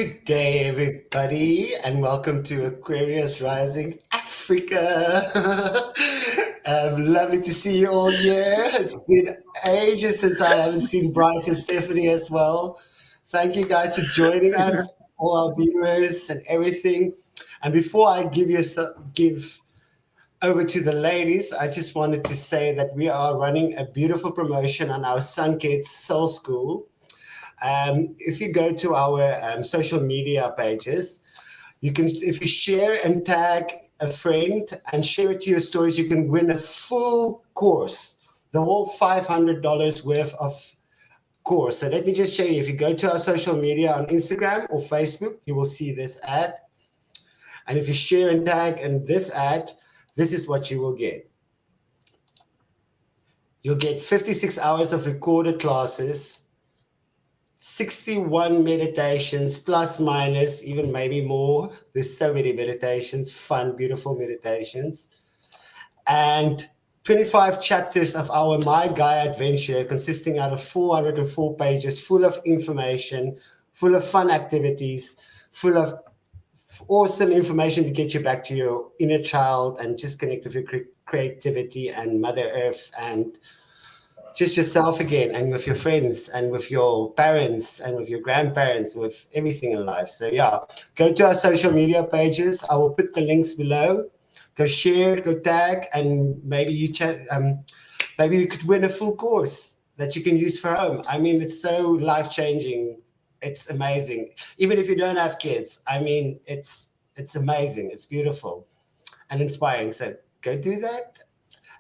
Good day, everybody, and welcome to Aquarius Rising Africa. Lovely to see you all here. It's been ages since I haven't seen Brice and Stephanie as well. Thank you guys for joining us, all our viewers and everything. And before I give over to the ladies, I just wanted to say that we are running a beautiful promotion on our Sunkidz SoulSchool. If you go to our social media pages, you can, if you share and tag a friend and share it to your stories, you can win a full course, the whole $500 worth of course. So let me just show you. If you go to our social media on Instagram or Facebook, you will see this ad. And if you share and tag in this ad, this is what you will get. You'll get 56 hours of recorded classes, 61 meditations, plus minus, even maybe more. There's so many meditations, fun, beautiful meditations. And 25 chapters of our My Gaia adventure, consisting out of 404 pages, full of information, full of fun activities, full of awesome information to get you back to your inner child and just connect with your creativity and Mother Earth and just yourself again, and with your friends and with your parents and with your grandparents, with everything in life. So yeah, go to our social media pages. I will put the links below. Go share, go tag, and maybe you could win a full course that you can use for home. I mean, it's so life-changing. It's amazing. Even if you don't have kids, I mean, it's amazing. It's beautiful and inspiring. So go do that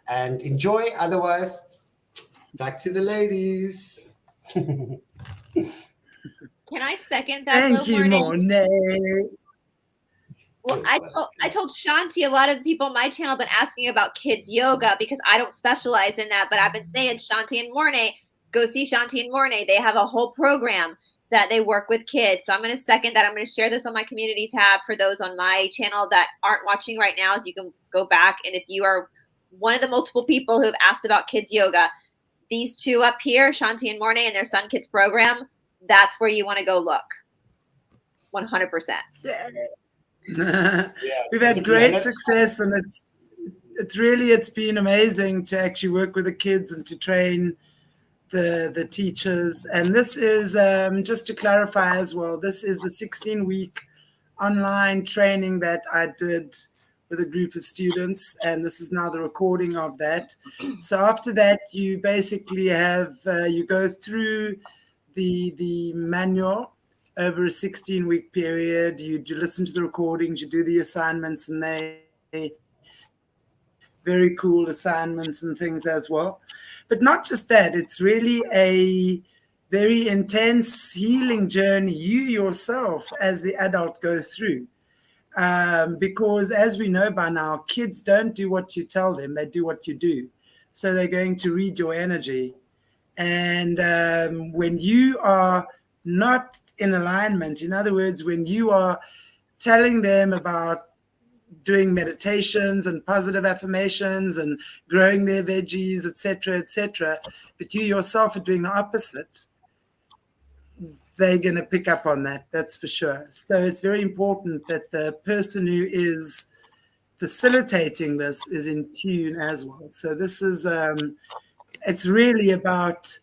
and enjoy. Otherwise, back to the ladies. Can I second that? Thank you, Morné. Well, I told Shanti, a lot of people on my channel have been asking about kids yoga because I don't specialize in that, but I've been saying Shanti and Morné, go see Shanti and Morné. They have a whole program that they work with kids. So I'm going to second that. I'm going to share this on my community tab for those on my channel that aren't watching right now, so you can go back. And if you are one of the multiple people who've asked about kids yoga, these two up here, Shanti and Morné, and their Sunkidz program, that's where you want to go look. 100%. Yeah. We've had great success, and it's been amazing to actually work with the kids and to train the teachers. And this is, just to clarify as well, this is the 16-week online training that I did with a group of students, and this is now the recording of that. So after that, you basically have, you go through the manual over a 16-week period. You listen to the recordings, you do the assignments, and they very cool assignments and things as well. But not just that, it's really a very intense healing journey you yourself as the adult go through. Because as we know by now, kids don't do what you tell them, they do what you do. So they're going to read your energy. And when you are not in alignment, in other words, when you are telling them about doing meditations and positive affirmations and growing their veggies, etc., but you yourself are doing the opposite, they're going to pick up on that, that's for sure. So it's very important that the person who is facilitating this is in tune as well. So this is, it's really about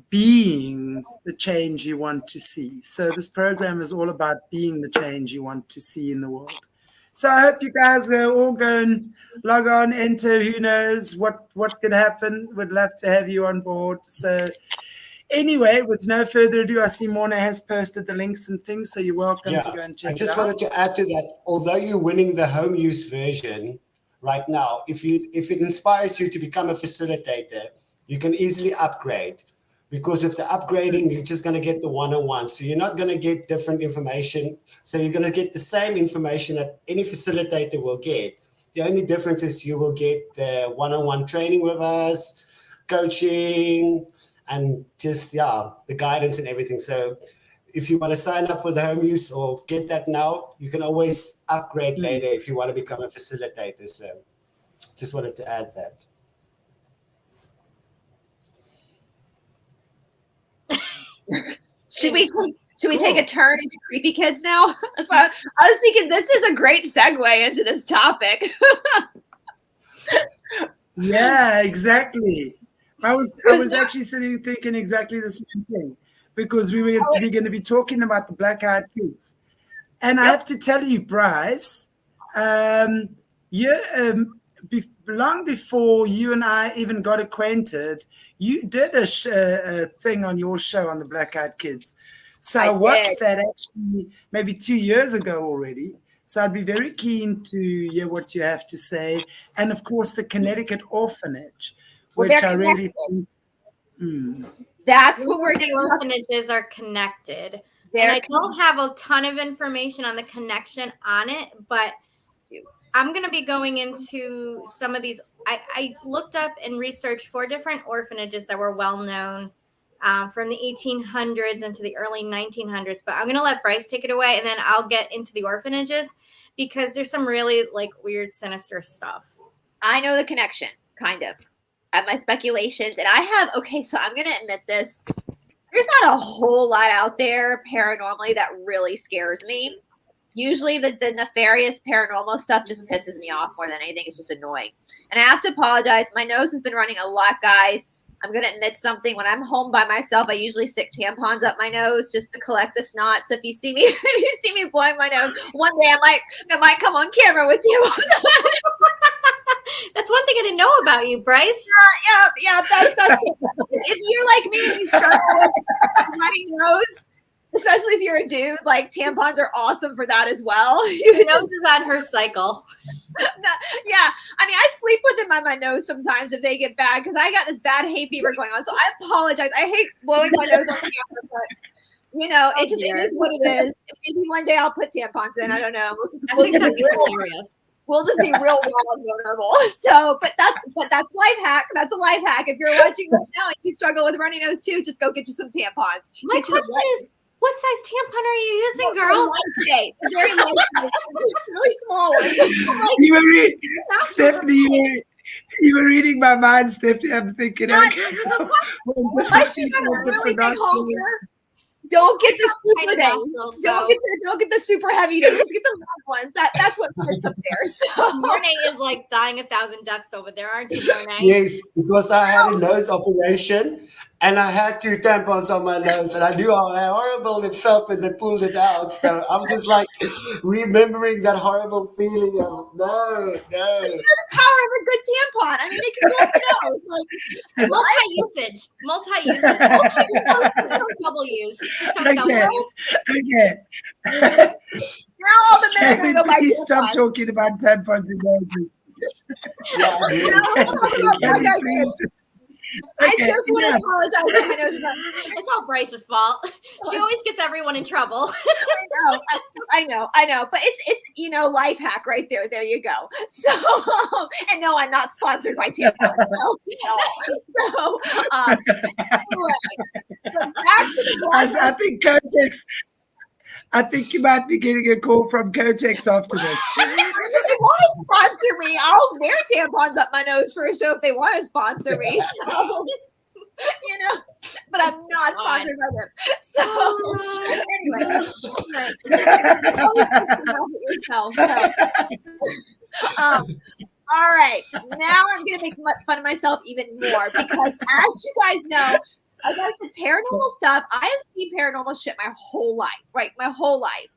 being the change you want to see. So this program is all about being the change you want to see in the world. So I hope you guys all go and log on, enter, who knows what could happen. Would love to have you on board. So anyway, with no further ado, I see Morné has posted the links and things, so you're welcome to go and check it out. I just wanted to add to that, although you're winning the home use version right now, if it inspires you to become a facilitator, you can easily upgrade. Because with the upgrading, you're just going to get the one-on-one. So you're not going to get different information. So you're going to get the same information that any facilitator will get. The only difference is you will get the one-on-one training with us, coaching, and just, the guidance and everything. So if you want to sign up for the home use or get that now, you can always upgrade later if you want to become a facilitator. So just wanted to add that. Should we Should we take a turn into creepy kids now? That's why I was thinking this is a great segue into this topic. Yeah, exactly. I was actually sitting thinking exactly the same thing, because we're going to be talking about the black-eyed kids. And I have to tell you, Brice, long before you and I even got acquainted, you did a thing on your show on the black-eyed kids. So I watched that actually maybe 2 years ago already. So I'd be very keen to hear what you have to say. And of course, the Connecticut Orphanage, which I really think. That's what we're doing. Orphanages are connected. And I don't have a ton of information on the connection on it, but I'm going to be going into some of these. I looked up and researched 4 different orphanages that were well known from the 1800s into the early 1900s. But I'm going to let Brice take it away, and then I'll get into the orphanages because there's some really like weird, sinister stuff. I know the connection, kind of. I have my speculations, and I have, so I'm going to admit this. There's not a whole lot out there paranormally that really scares me. Usually the nefarious paranormal stuff just pisses me off more than anything. It's just annoying. And I have to apologize. My nose has been running a lot, guys. I'm going to admit something. When I'm home by myself, I usually stick tampons up my nose just to collect the snot. So if you see me blowing my nose, one day I might come on camera with tampons. That's one thing I didn't know about you, Brice. Yeah. That's it. If you're like me and you struggle with runny nose, especially if you're a dude, like tampons are awesome for that as well. Your nose is on her cycle. Yeah. I mean, I sleep with them on my nose sometimes if they get bad because I got this bad hay fever going on. So I apologize. I hate blowing my nose on camera, but it is what it is. Maybe one day I'll put tampons in. I don't know. We'll just be real raw and vulnerable. So, but that's life hack. That's a life hack. If you're watching this now and you struggle with runny nose too, just go get you some tampons. My question is, what size tampon are you using, girl? Very light, really small ones. Stephanie, you were reading my mind, Stephanie. I'm thinking, don't get the super things. Don't get the super heavy. Just get the light ones. That's what hurts up there. So Morné is like dying 1,000 deaths over there, aren't you, Morné? Yes, because I had a nose operation and I had 2 tampons on my nose, and I knew how horrible it felt when they pulled it out. So I'm just like remembering that horrible feeling of no. The power of a good tampon. I mean, it can go up the nose. Like multi-usage. Just don't double use. Just don't double. Okay. Now all the men are going to go buy please stop talking about tampons in Norwich. I just want to apologize. It's all Brice's fault. She always gets everyone in trouble. I know. But it's life hack right there. There you go. So, and no, I'm not sponsored by tampons. I think you might be getting a call from Kotex after this. If they want to sponsor me, I'll wear tampons up my nose for a show if they want to sponsor me. So, but I'm not sponsored by them. So anyway. All right. Now I'm going to make fun of myself even more because as you guys know, as I said, paranormal stuff, I have seen paranormal shit my whole life, right? My whole life.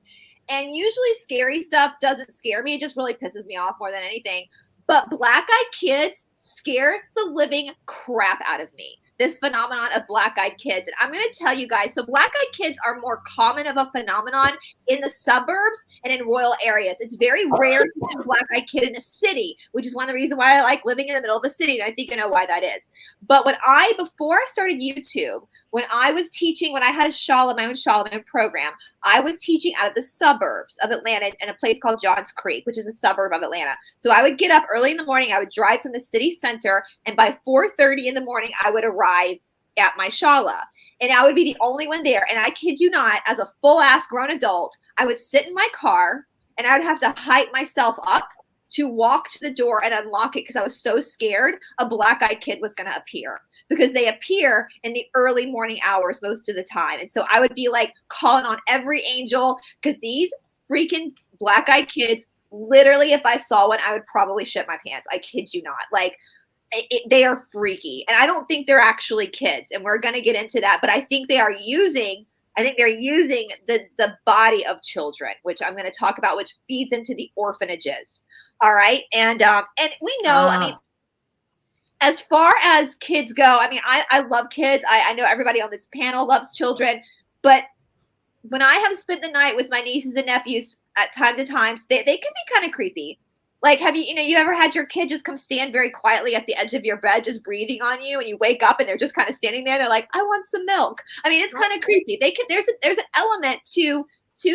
And usually scary stuff doesn't scare me. It just really pisses me off more than anything. But black-eyed kids scare the living crap out of me. This phenomenon of black-eyed kids. And I'm going to tell you guys, so black-eyed kids are more common of a phenomenon in the suburbs and in rural areas. It's very rare to see a black-eyed kid in a city, which is one of the reasons why I like living in the middle of a city. And I think I know why that is. But before I started YouTube, when I was teaching, when I had my own Shalom program, I was teaching out of the suburbs of Atlanta in a place called Johns Creek, which is a suburb of Atlanta. So I would get up early in the morning. I would drive from the city center. And by 4:30 in the morning, I would arrive at my shala. And I would be the only one there. And I kid you not, as a full-ass grown adult, I would sit in my car and I would have to hype myself up to walk to the door and unlock it because I was so scared a black-eyed kid was going to appear. because they appear in the early morning hours most of the time. And so I would be like calling on every angel, because these freaking black-eyed kids, literally, if I saw one, I would probably shit my pants. I kid you not. Like, they are freaky. And I don't think they're actually kids. And we're going to get into that. But I think they're using the body of children, which I'm going to talk about, which feeds into the orphanages. All right. And we know, I mean, as far as kids go, I mean, I love kids. I know everybody on this panel loves children. But when I have spent the night with my nieces and nephews at time to times, they can be kind of creepy. Like, have you ever had your kid just come stand very quietly at the edge of your bed, just breathing on you, and you wake up and they're just kind of standing there. They're like, I want some milk. I mean, it's kind of creepy. There's an element to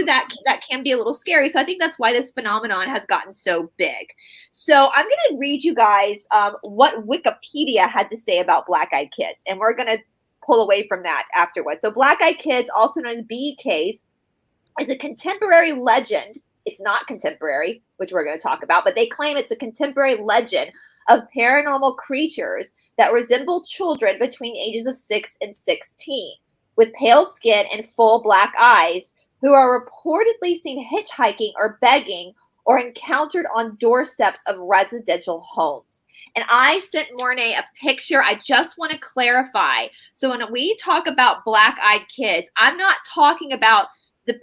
that can be a little scary. So I think that's why this phenomenon has gotten so big. So I'm going to read you guys what Wikipedia had to say about black-eyed kids, and we're going to pull away from that afterwards. So black-eyed kids, also known as BEKs, is a contemporary legend. It's not contemporary, which we're going to talk about, but they claim it's a contemporary legend of paranormal creatures that resemble children between the ages of 6 and 16, with pale skin and full black eyes, who are reportedly seen hitchhiking or begging or encountered on doorsteps of residential homes. And I sent Morné a picture. I just want to clarify. So when we talk about black-eyed kids, I'm talking about the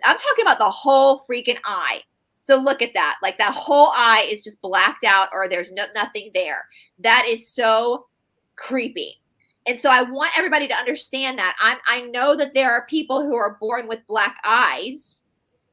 whole freaking eye. So look at that. Like, that whole eye is just blacked out, or there's nothing there. That is so creepy. And so I want everybody to understand that. I know that there are people who are born with black eyes,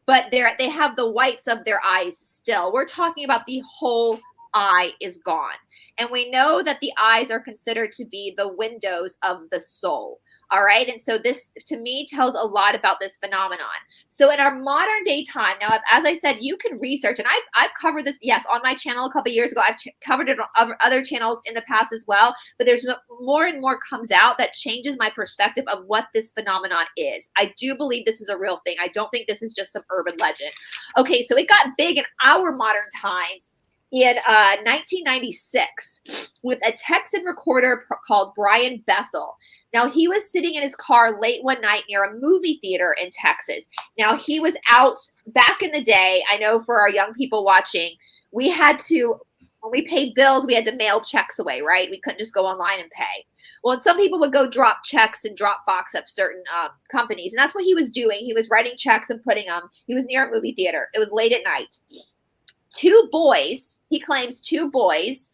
but they have the whites of their eyes still. We're talking about the whole eye is gone. And we know that the eyes are considered to be the windows of the soul. All right. And so this, to me, tells a lot about this phenomenon. So in our modern day time, now, as I said, you can research, and I've covered this, yes, on my channel a couple of years ago. I've covered it on other channels in the past as well. But there's more and more comes out that changes my perspective of what this phenomenon is. I do believe this is a real thing. I don't think this is just some urban legend. Okay. So it got big in our modern times in 1996 with a Texan recorder called Brian Bethel. Now, he was sitting in his car late one night near a movie theater in Texas. Now, he was out back in the day. I know for our young people watching, we had to, when we paid bills, we had to mail checks away, right? We couldn't just go online and pay. Well, and some people would go drop checks and drop box up certain companies. And that's what he was doing. He was writing checks and putting them. He was near a movie theater. It was late at night. Two boys, he claims two boys,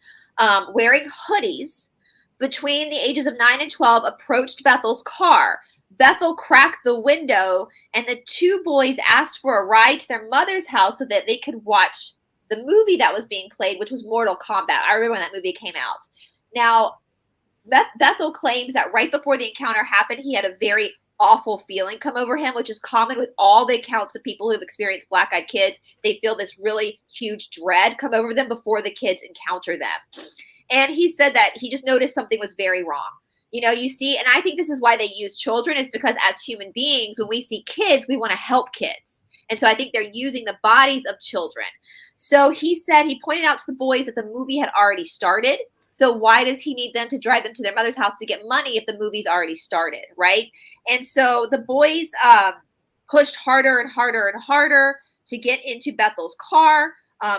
wearing hoodies between the ages of 9 and 12 approached Bethel's car. Bethel cracked the window, and the two boys asked for a ride to their mother's house so that they could watch the movie that was being played, which was Mortal Kombat. I remember when that movie came out. Now, Bethel claims that right before the encounter happened, he had a very awful feeling come over him, which is common with all the accounts of people who've experienced black-eyed kids. They feel this really huge dread come over them before the kids encounter them. And he said that he just noticed something was very wrong. You know, you see, and I think this is why they use children, is because as human beings, when we see kids, we want to help kids. And so I think they're using the bodies of children. So he said, he pointed out to the boys that the movie had already started. So why does he need them to drive them to their mother's house to get money if the movie's already started, right? And so the boys pushed harder and harder and harder to get into Bethel's car,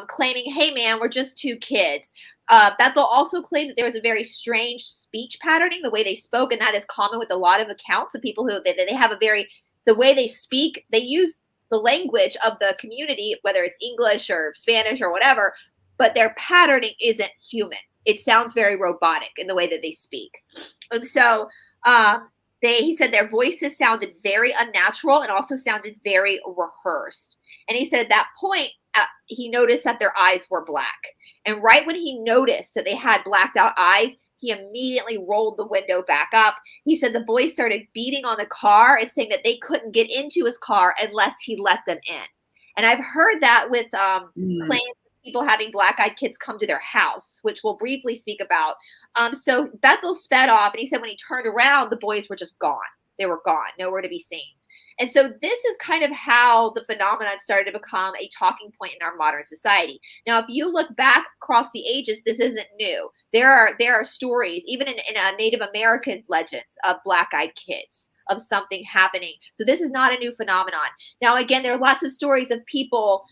claiming, hey, man, we're just two kids. Bethel also claimed that there was a very strange speech patterning, the way they spoke, and that is common with a lot of accounts of people who they have a very, the way they speak, they use the language of the community, whether it's English or Spanish or whatever, but their patterning isn't human. It sounds very robotic in the way that they speak. And so he said their voices sounded very unnatural and also sounded very rehearsed. And he said at that point, he noticed that their eyes were black. And right when he noticed that they had blacked out eyes, he immediately rolled the window back up. He said the boys started beating on the car and saying that they couldn't get into his car unless he let them in. And I've heard that with claims people having black-eyed kids come to their house, which we'll briefly speak about. So Bethel sped off, and he said when he turned around, the boys were just gone. They were gone, nowhere to be seen. And so this is kind of how the phenomenon started to become a talking point in our modern society. Now, if you look back across the ages, this isn't new. There are stories, even in Native American legends, of black-eyed kids, of something happening. So this is not a new phenomenon. Now, again, there are lots of stories of people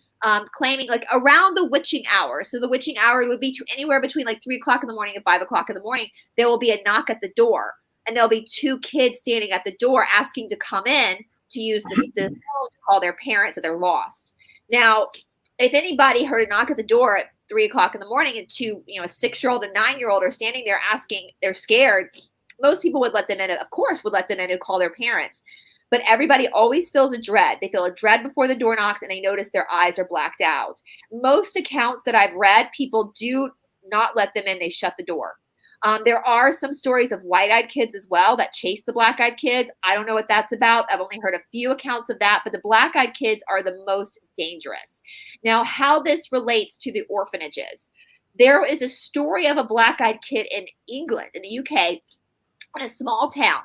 claiming like around the witching hour. So the witching hour would be to anywhere between like 3 o'clock in the morning and 5 o'clock in the morning. There will be a knock at the door, and there'll be 2 kids standing at the door asking to come in to use the phone to call their parents that they're lost. Now, if anybody heard a knock at the door at 3 o'clock in the morning and a 6-year-old and 9-year-old are standing there asking, they're scared, most people would let them in, of course, would let them in and call their parents. But everybody always feels a dread. They feel a dread before the door knocks, and they notice their eyes are blacked out. Most accounts that I've read, people do not let them in. They shut the door. There are some stories of white-eyed kids as well that chase the black-eyed kids. I don't know what that's about. I've only heard a few accounts of that, but the black-eyed kids are the most dangerous. Now, how this relates to the orphanages. There is a story of a black-eyed kid in England, in the UK, in a small town.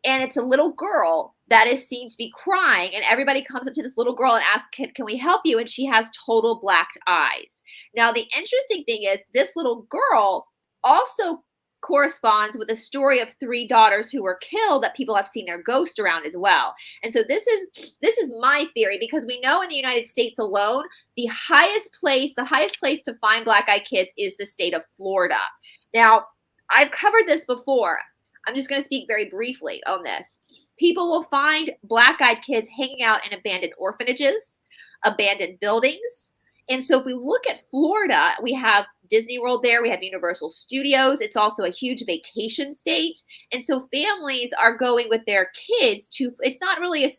And it's a little girl that is seen to be crying. And everybody comes up to this little girl and asks, can we help you? And she has total blacked eyes. Now, the interesting thing is this little girl also corresponds with a story of 3 daughters who were killed that people have seen their ghost around as well. And so this is my theory, because we know in the United States alone, the highest place to find black-eyed kids is the state of Florida. Now, I've covered this before. I'm just going to speak very briefly on this. People will find black-eyed kids hanging out in abandoned orphanages, abandoned buildings. And so if we look at Florida, we have Disney World there. We have Universal Studios. It's also a huge vacation state. And so families are going with their kids to, it's not really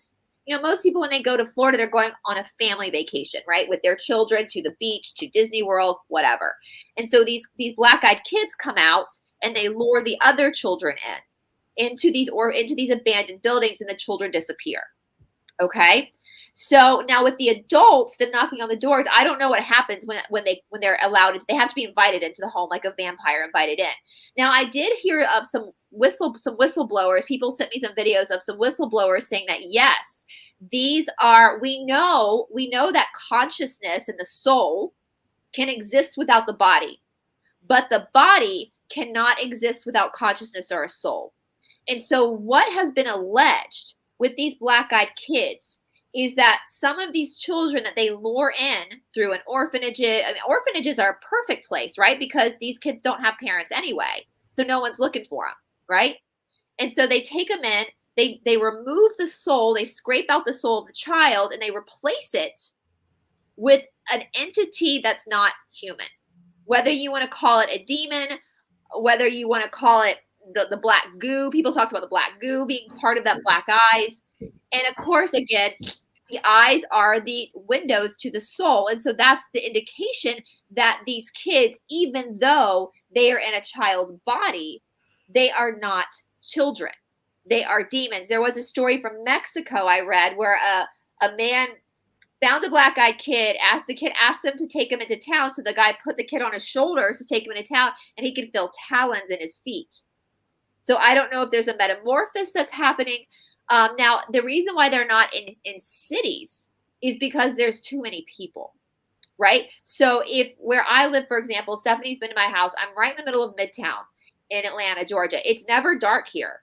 most people when they go to Florida, they're going on a family vacation, right? With their children to the beach, to Disney World, whatever. And so these black-eyed kids come out and they lure the other children into these abandoned buildings, and the children disappear. Okay. So now with the adults, them knocking on the doors, I don't know what happens when they're allowed. They have to be invited into the home like a vampire invited in. Now I did hear of some whistleblowers. People sent me some videos of some whistleblowers saying that yes, we know that consciousness and the soul can exist without the body, but the body cannot exist without consciousness or a soul. And so what has been alleged with these black-eyed kids is that some of these children that they lure in through an orphanage, orphanages are a perfect place, right? Because these kids don't have parents anyway. So no one's looking for them, right? And so they take them in, they remove the soul, they scrape out the soul of the child, and they replace it with an entity that's not human. Whether you want to call it a demon, whether you want to call it the black goo. People talked about the black goo being part of that black eyes. And of course, again, the eyes are the windows to the soul. And so that's the indication that these kids, even though they are in a child's body, they are not children. They are demons. There was a story from Mexico I read where a man found a black-eyed kid, asked him to take him into town. So the guy put the kid on his shoulders to take him into town, and he could feel talons in his feet. So I don't know if there's a metamorphosis that's happening. Now, the reason why they're not in cities is because there's too many people, right? So where I live, for example, Stephanie's been to my house. I'm right in the middle of Midtown in Atlanta, Georgia. It's never dark here.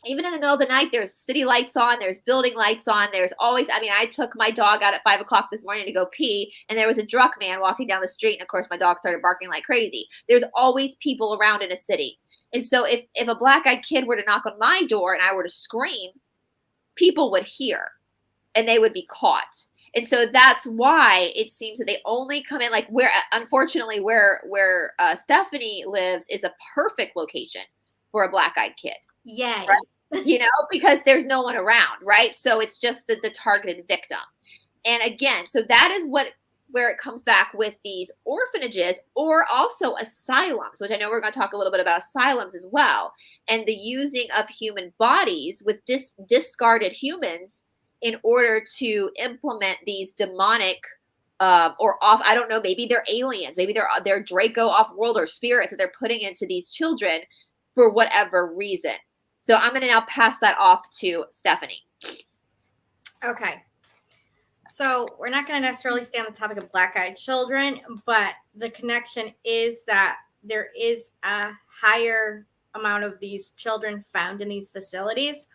Even in the middle of the night, there's city lights on, there's building lights on, there's always, I took my dog out at 5 o'clock this morning to go pee, and there was a drunk man walking down the street, and of course my dog started barking like crazy. There's always people around in a city. And so if a black-eyed kid were to knock on my door and I were to scream, people would hear and they would be caught. And so that's why it seems that they only come in, like unfortunately where Stephanie lives is a perfect location for a black-eyed kid. Yay. Right? Because there's no one around, right? So it's just the targeted victim. And again, so that is where it comes back with these orphanages, or also asylums, which I know we're going to talk a little bit about asylums as well, and the using of human bodies with discarded humans in order to implement these demonic I don't know, maybe they're aliens, maybe they're Draco off-world or spirits that they're putting into these children for whatever reason. So I'm going to now pass that off to Stephanie. Okay. So we're not going to necessarily stay on the topic of black-eyed children, but the connection is that there is a higher amount of these children found in these facilities.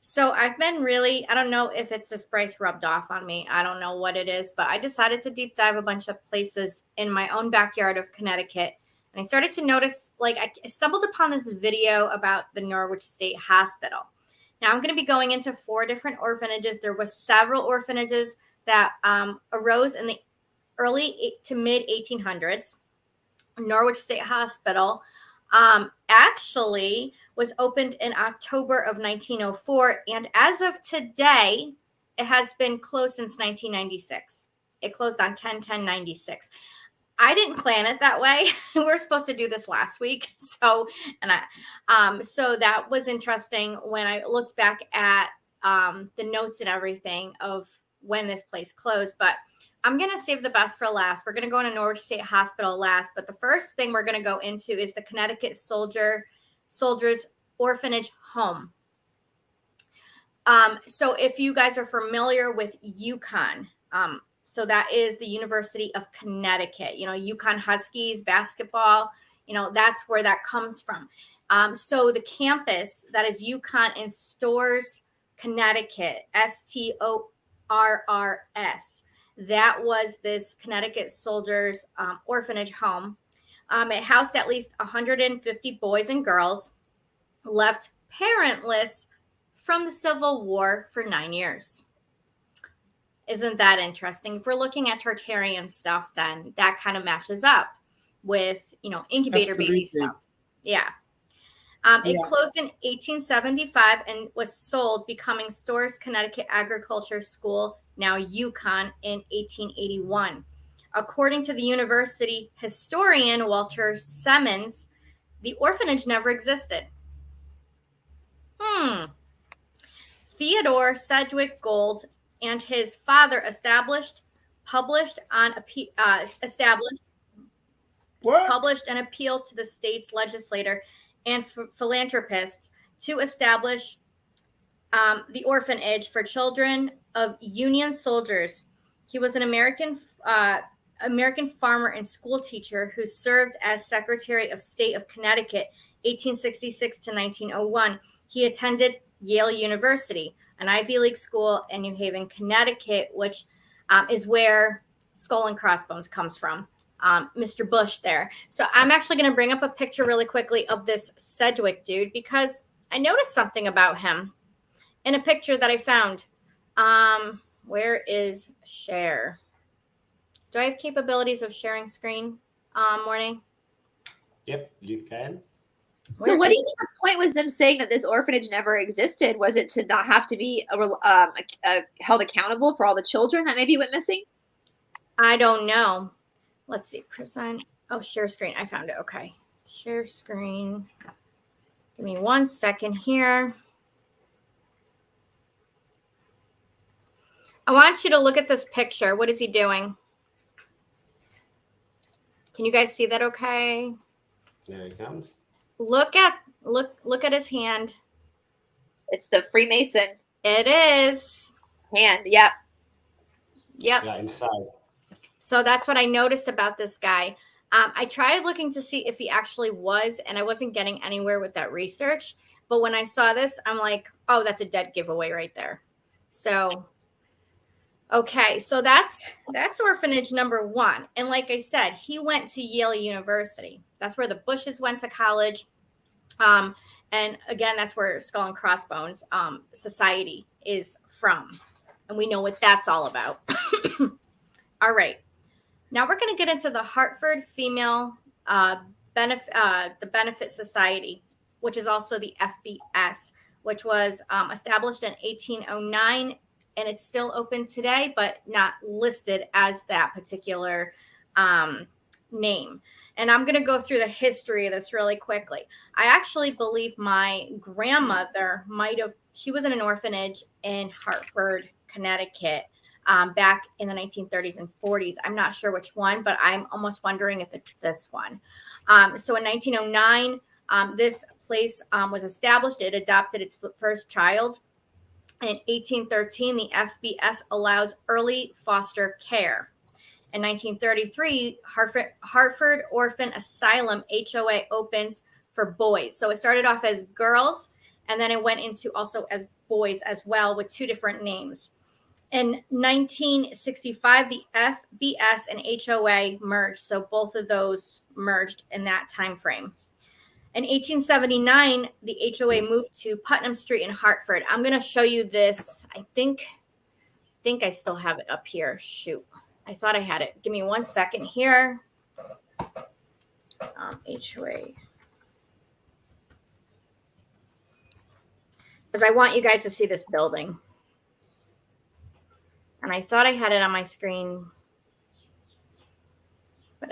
So I've been really, I don't know if it's just Brice rubbed off on me. I don't know what it is, but I decided to deep dive a bunch of places in my own backyard of Connecticut. And I started to notice, like, I stumbled upon this video about the Norwich State Hospital. Now I'm going to be going into 4 different orphanages. There was several orphanages that arose in the early to mid 1800s. Norwich State Hospital actually was opened in October of 1904. And as of today, it has been closed since 1996. It closed on 10/10/96. I didn't plan it that way. We were supposed to do this last week. So that was interesting when I looked back at the notes and everything of when this place closed. But I'm going to save the best for last. We're going to go into Norwich State Hospital last. But the first thing we're going to go into is the Connecticut Soldiers Orphanage Home. So if you guys are familiar with UConn, so that is the University of Connecticut, UConn Huskies basketball, that's where that comes from. So the campus that is UConn in Storrs, Connecticut, STORRS, that was this Connecticut Soldiers Orphanage Home. It housed at least 150 boys and girls left parentless from the Civil War for 9 years. Isn't that interesting? If we're looking at Tartarian stuff, then that kind of matches up with, incubator baby stuff. Yeah. It closed in 1875 and was sold, becoming Storrs Connecticut Agriculture School, now UConn, in 1881. According to the university historian Walter Simmons, the orphanage never existed. Theodore Sedgwick Gould and his father published an appeal to the state's legislator and philanthropists to establish the orphanage for children of Union soldiers. He was an American farmer and school teacher who served as Secretary of State of Connecticut, 1866 to 1901. He attended Yale University, an Ivy League school in New Haven, Connecticut, which is where Skull and Crossbones comes from. Mr. Bush there. So I'm actually going to bring up a picture really quickly of this Sedgwick dude because I noticed something about him in a picture that I found. Where is share? Do I have capabilities of sharing screen, Morné? Yep, you can. So what do you think the point was them saying that this orphanage never existed? Was it to not have to be held accountable for all the children that maybe went missing? I don't know. Let's see. Present. Oh, share screen. I found it. Okay. Share screen. Give me 1 second here. I want you to look at this picture. What is he doing? Can you guys see that okay? There he comes. Look at his hand. It's the Freemason. It is. Hand. Yep. Yeah, inside. So that's what I noticed about this guy. I tried looking to see if he actually was, and I wasn't getting anywhere with that research. But when I saw this, I'm like, oh, that's a dead giveaway right there. So, okay. So that's orphanage number 1. And like I said, he went to Yale University. That's where the Bushes went to college. And again, that's where Skull and Crossbones Society is from. And we know what that's all about. All right. Now we're going to get into the Hartford Female Benefit Society, which is also the FBS, which was established in 1809, and it's still open today, but not listed as that particular name. And I'm going to go through the history of this really quickly. I actually believe my grandmother she was in an orphanage in Hartford, Connecticut, back in the 1930s and 40s. I'm not sure which one, but I'm almost wondering if it's this one. So in 1909, this place was established. It adopted its first child. In 1813, the FBS allows early foster care. In 1933, Hartford Orphan Asylum HOA opens for boys. So it started off as girls, and then it went into also as boys as well with 2 different names. In 1965, the FBS and HOA merged. So both of those merged in that time frame. In 1879, the HOA moved to Putnam Street in Hartford. I'm going to show you this. I think I still have it up here. Shoot. I thought I had it. Give me 1 second here. HOA. Because I want you guys to see this building. And I thought I had it on my screen.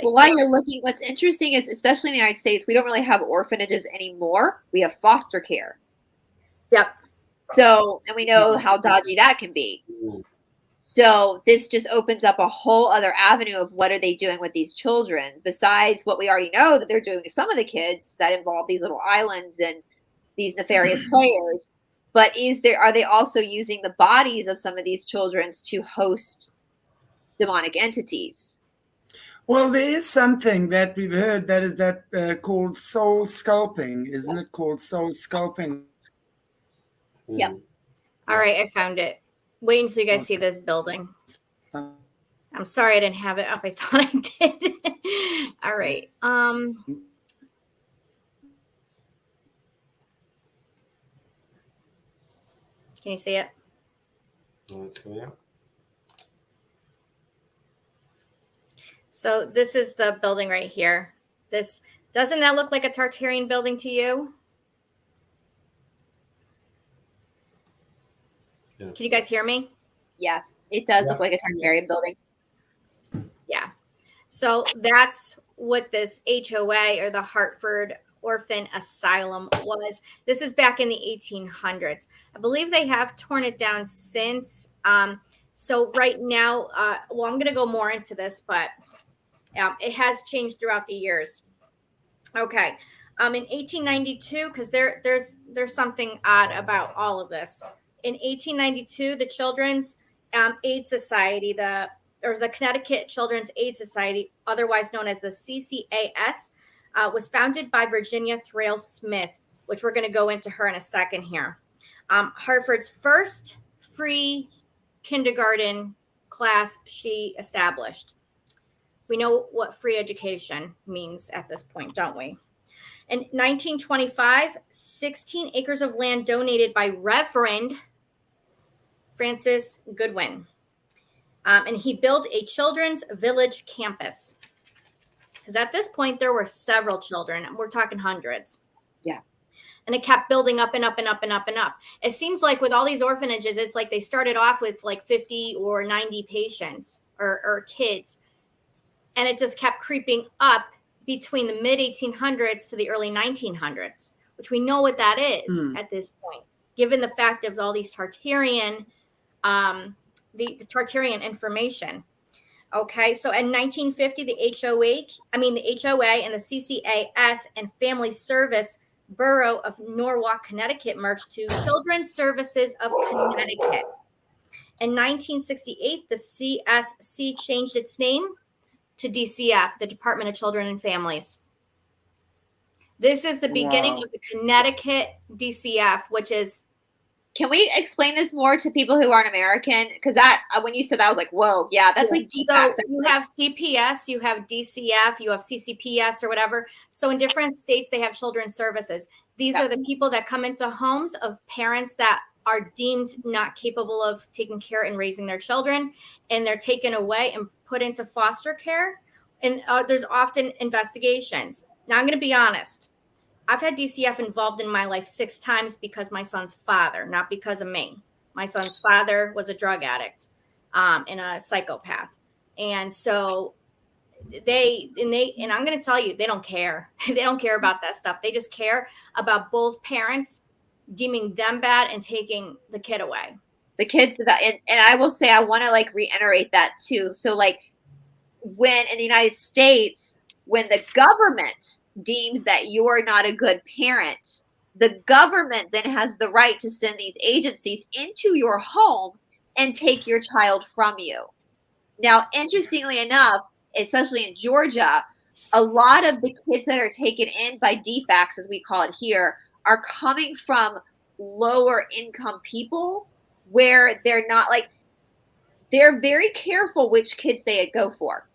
Well, while you're looking, what's interesting is, especially in the United States, we don't really have orphanages anymore. We have foster care. Yep. So, and we know how dodgy that can be. So this just opens up a whole other avenue of what are they doing with these children, besides what we already know that they're doing with some of the kids that involve these little islands and these nefarious players. But are they also using the bodies of some of these children to host demonic entities? Well, there is something that we've heard that is called soul sculpting, isn't it? Called soul sculpting. Yep. All right, I found it. Wait until you guys see this building. I'm sorry I didn't have it up. I thought I did. All right. Can you see it? Okay. So this is the building right here. Doesn't that look like a Tartarian building to you? Yeah. Can you guys hear me? Yeah, it does look like a Tartarian building. Yeah. So that's what this HOA, or the Hartford Orphan Asylum, was. This is back in the 1800s. I believe they have torn it down since. So right now, well, I'm going to go more into this, but it has changed throughout the years. Okay. In 1892, because there's something odd about all of this. In 1892, the Children's Aid Society, the Connecticut Children's Aid Society, otherwise known as the CCAS, was founded by Virginia Thrale Smith, which we're going to go into her in a second here. Hartford's first free kindergarten class she established. We know what free education means at this point, don't we? In 1925, 16 acres of land donated by Reverend Francis Goodwin. And he built a children's village campus. Because at this point, there were several children. We're talking hundreds. Yeah. And it kept building up and up and up and up and up. It seems like with all these orphanages, it's like they started off with like 50 or 90 patients or kids. And it just kept creeping up between the mid-1800s to the early 1900s, which we know what that is at this point, given the fact of all these Tartarian, the Tartarian information. Okay, so in 1950, the HOA and the CCAS and Family Service Borough of Norwich, Connecticut merged to Children's Services of Connecticut. In 1968, the CSC changed its name to DCF, the Department of Children and Families. This is the beginning of the Connecticut DCF, which is... Can we explain this more to people who aren't American? Because that, when you said that, I was like, whoa, yeah, that's like deep. So you have CPS, you have DCF, you have CCPS or whatever. So in different states, they have children's services. These are the people that come into homes of parents that are deemed not capable of taking care and raising their children, and they're taken away and put into foster care. And there's often investigations. Now, I'm going to be honest. I've had DCF involved in my life 6 times because my son's father, not because of me. My son's father was a drug addict and a psychopath. And so and I'm going to tell you, they don't care. They don't care about that stuff. They just care about both parents deeming them bad and taking the kid away. The kids, and I will say, I want to like reiterate that too. So like when in the United States, when the government deems that you're not a good parent, the government then has the right to send these agencies into your home and take your child from you. Now, interestingly enough, especially in Georgia, a lot of the kids that are taken in by DFACs, as we call it here, are coming from lower income people where they're not like, they're very careful which kids they go for.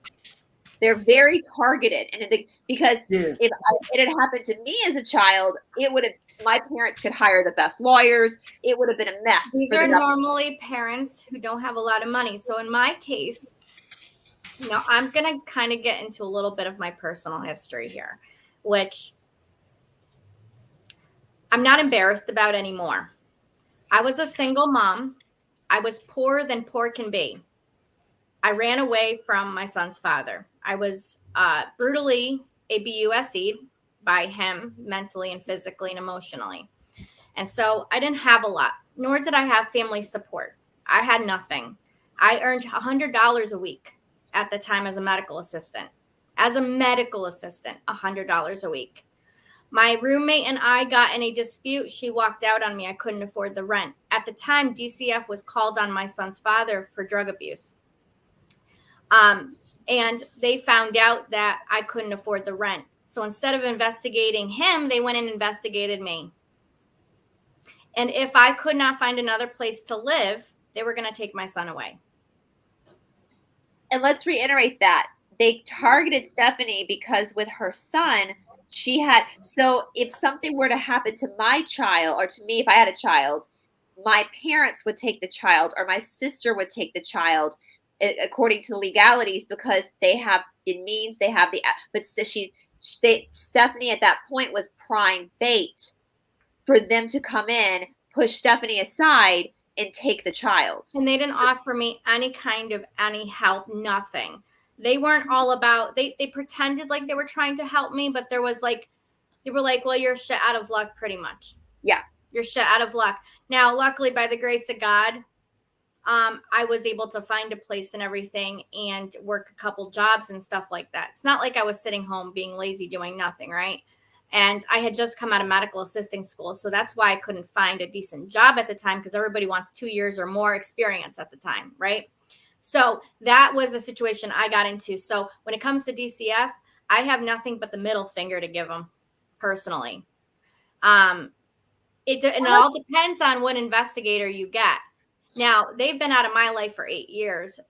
They're very targeted. And because Yes. if it had happened to me as a child, it would have, my parents could hire the best lawyers. It would have been a mess. These are normally parents who don't have a lot of money. So in my case, you know, I'm going to kind of get into a little bit of my personal history here, which I'm not embarrassed about anymore. I was a single mom. I was poorer than poor can be. I ran away from my son's father. I was brutally ABUSE'd by him mentally and physically and emotionally. And so I didn't have a lot, nor did I have family support. I had nothing. I earned $100 a week at the time as a medical assistant. As a medical assistant, $100 a week. My roommate and I got in a dispute. She walked out on me. I couldn't afford the rent. At the time, DCF was called on my son's father for drug abuse. And they found out that I couldn't afford the rent. So instead of investigating him, they went and investigated me. And if I could not find another place to live, they were going to take my son away. And let's reiterate that. They targeted Stephanie because with her son, she had, so if something were to happen to my child, or to me, if I had a child, my parents would take the child, or my sister would take the child, according to legalities, because they have, it means they have the, but Stephanie at that point was prime bait for them to come in, push Stephanie aside, and take the child. And they didn't offer me any kind of any help, nothing. They weren't all about, they pretended like they were trying to help me, but there was like, they were like, well, you're shit out of luck pretty much. Yeah. You're shit out of luck. Now, luckily, by the grace of God, I was able to find a place and everything and work a couple jobs and stuff like that. It's not like I was sitting home being lazy, doing nothing, right? And I had just come out of medical assisting school. So that's why I couldn't find a decent job at the time, because everybody wants 2 years or more experience at the time, right? So that was a situation I got into. So when it comes to DCF, I have nothing but the middle finger to give them personally. It all depends on what investigator you get. Now, they've been out of my life for 8 years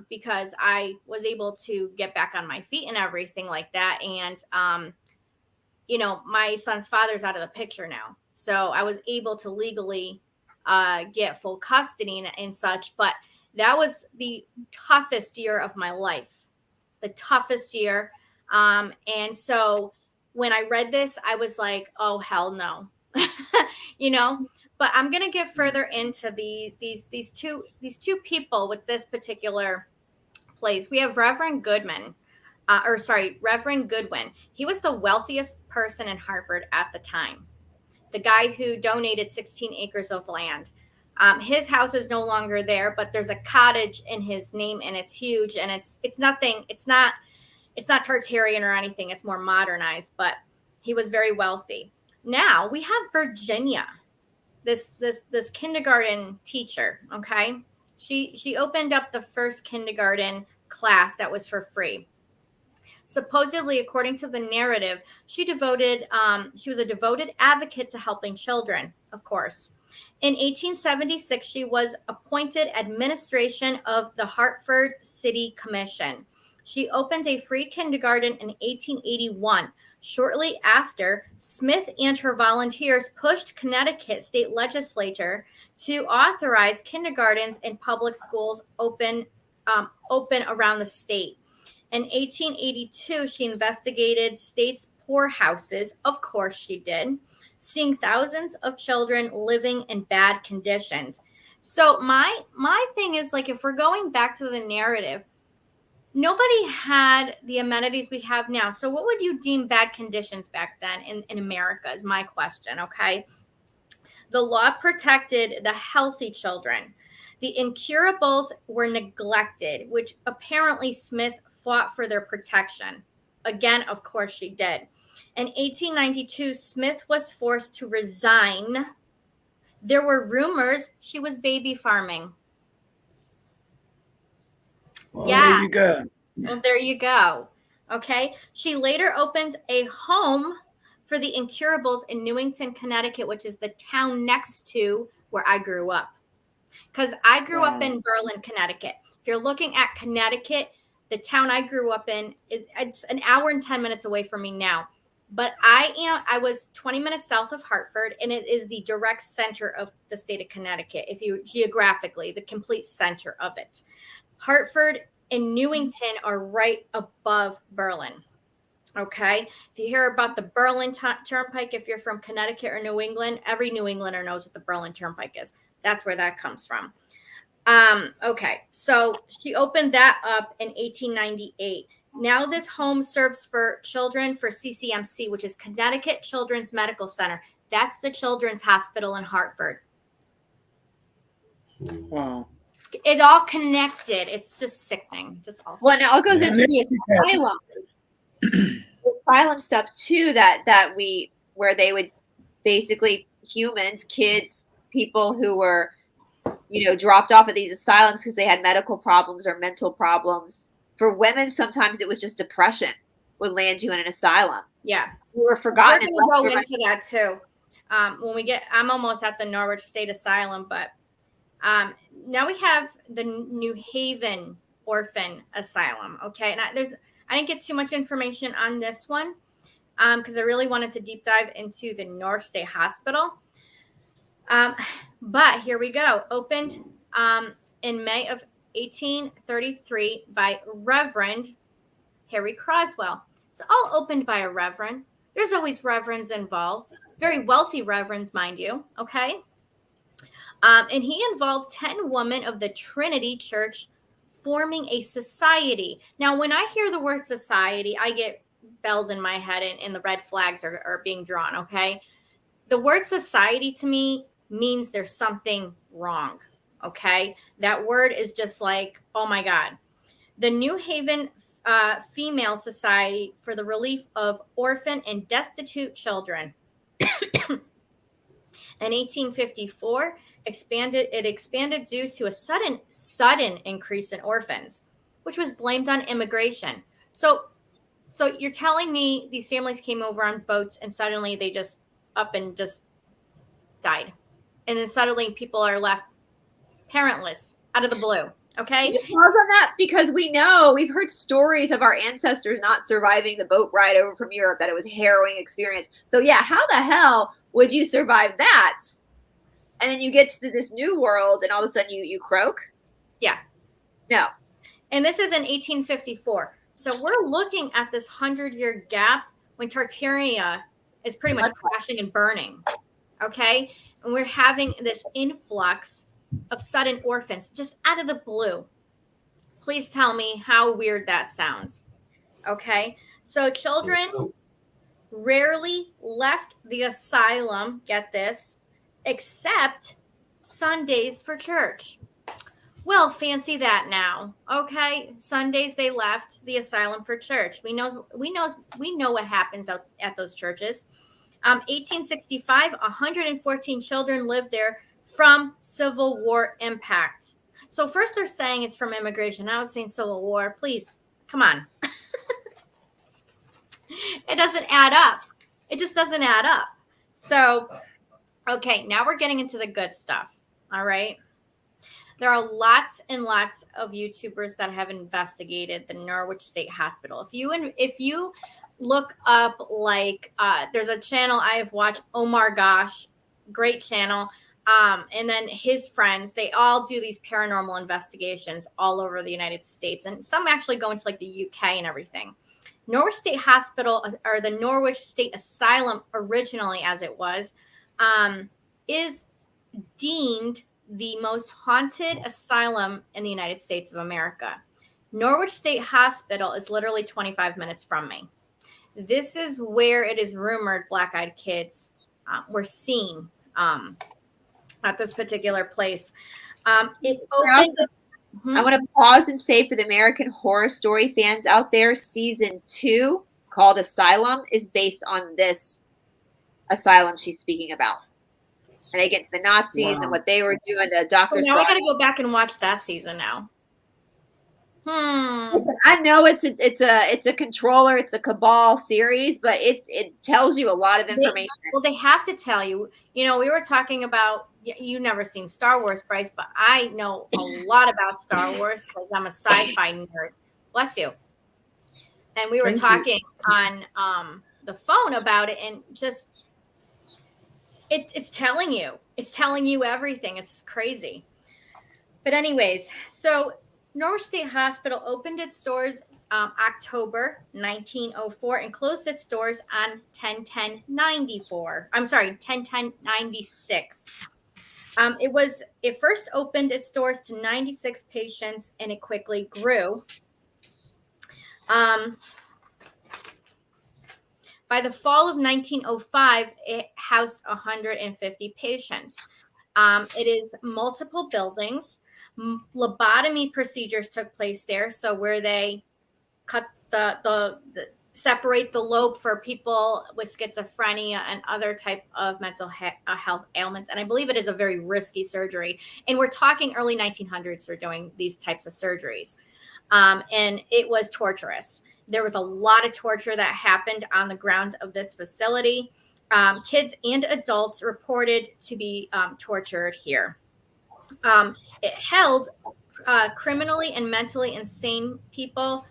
because I was able to get back on my feet and everything like that. And, you know, my son's father's out of the picture now. So I was able to legally get full custody and such. But that was the toughest year of my life, the toughest year. And so when I read this, I was like, oh, hell no, you know. But I'm going to get further into these two people with this particular place. We have Reverend Goodwin. He was the wealthiest person in Harvard at the time. The guy who donated 16 acres of land. His house is no longer there, but there's a cottage in his name, and it's huge, and it's nothing. It's not Tartarian or anything. It's more modernized, but he was very wealthy. Now we have Virginia. This kindergarten teacher, okay? She opened up the first kindergarten class that was for free. Supposedly, according to the narrative, she was a devoted advocate to helping children, of course. In 1876, she was appointed administration of the Hartford City Commission. She opened a free kindergarten in 1881. Shortly after, Smith and her volunteers pushed Connecticut state legislature to authorize kindergartens and public schools open around the state. In 1882, she investigated state's poorhouses. Of course she did, seeing thousands of children living in bad conditions. So my thing is, like, if we're going back to the narrative, nobody had the amenities we have now. So what would you deem bad conditions back then in America is my question, okay? The law protected the healthy children. The incurables were neglected, which apparently Smith fought for their protection. Again, of course she did. In 1892, Smith was forced to resign. There were rumors she was baby farming. Well, Yeah. there you go. Well, there you go. Okay. She later opened a home for the incurables in Newington, Connecticut, which is the town next to where I grew up. Because I grew up in Berlin, Connecticut. If you're looking at Connecticut, the town I grew up in, it's an hour and 10 minutes away from me now. But I was 20 minutes south of Hartford, and it is the direct center of the state of Connecticut, if you geographically, the complete center of it. Hartford and Newington are right above Berlin. Okay. If you hear about the Berlin Turnpike, if you're from Connecticut or New England, every New Englander knows what the Berlin Turnpike is. That's where that comes from. Okay. So she opened that up in 1898. Now this home serves for children for CCMC, which is Connecticut Children's Medical Center. That's the Children's Hospital in Hartford. Wow. It's all connected. It's just sickening. Just all well, now it goes into the asylum. The asylum stuff too, where they would basically humans, kids, people who were, dropped off at these asylums because they had medical problems or mental problems. For women, sometimes it was just depression would land you in an asylum. Yeah. We were forgotten. We'll go into that too. I'm almost at the Norwich State Asylum, but now we have the New Haven Orphan Asylum. Okay. And I didn't get too much information on this one because I really wanted to deep dive into the Norwich State Hospital. But here we go. Opened in May of 1833 by Reverend Harry Croswell. It's all opened by a reverend. There's always reverends involved. Very wealthy reverends, mind you. Okay. And he involved 10 women of the Trinity Church forming a society. Now, when I hear the word society, I get bells in my head and the red flags are being drawn. Okay. The word society to me means there's something wrong. Okay. That word is just like, oh my God. The New Haven Female Society for the Relief of Orphan and Destitute Children. In 1854, it expanded due to a sudden increase in orphans, which was blamed on immigration. So you're telling me these families came over on boats and suddenly they just up and just died. And then suddenly people are left parentless out of the blue. Okay. Pause on that because we've heard stories of our ancestors not surviving the boat ride over from Europe, that it was a harrowing experience. So yeah, how the hell would you survive that? And then you get to this new world and all of a sudden you croak? Yeah. No. And this is in 1854. So we're looking at this 100-year gap when Tartaria is pretty much crashing and burning. Okay. And we're having this influx of sudden orphans just out of the blue. Please tell me how weird that sounds. Okay. So children rarely left the asylum, get this, except Sundays for church. Well, fancy that now. Okay. Sundays they left the asylum for church. We know what happens out at those churches. 1865, 114 children lived there from Civil War impact. So first they're saying it's from immigration. Now it's saying Civil War. Please, come on. It doesn't add up. It just doesn't add up. So, okay, now we're getting into the good stuff. All right. There are lots and lots of YouTubers that have investigated the Norwich State Hospital. If you look up, like, there's a channel I have watched, Oh My Gosh, great channel. And then his friends, they all do these paranormal investigations all over the United States. And some actually go into like the UK and everything. Norwich State Hospital, or the Norwich State Asylum originally as it was, is deemed the most haunted asylum in the United States of America. Norwich State Hospital is literally 25 minutes from me. This is where it is rumored black-eyed kids were seen at this particular place. I want to pause and say for the American Horror Story fans out there, season 2, called Asylum is based on this asylum she's speaking about. And they get to the Nazis and what they were doing. The doctors. Now I got to go back and watch that season now. Listen, I know it's a controller, it's a cabal series, but it tells you a lot of information. They have to tell you. You know, we were talking about, you've never seen Star Wars, Brice, but I know a lot about Star Wars because I'm a sci-fi nerd. Bless you. And we were talking on the phone about it, and just it's telling you everything. It's crazy. But anyways, so Norwich State Hospital opened its doors October 1904 and closed its doors on 10/10/94. I'm sorry, 10/10/96. It first opened its doors to 96 patients, and it quickly grew. By the fall of 1905, it housed 150 patients. It is multiple buildings. Lobotomy procedures took place there. So where they cut the separate the lobe for people with schizophrenia and other type of mental health ailments. And I believe it is a very risky surgery. And we're talking early 1900s for doing these types of surgeries. And it was torturous. There was a lot of torture that happened on the grounds of this facility. Kids and adults reported to be tortured here. It held criminally and mentally insane people,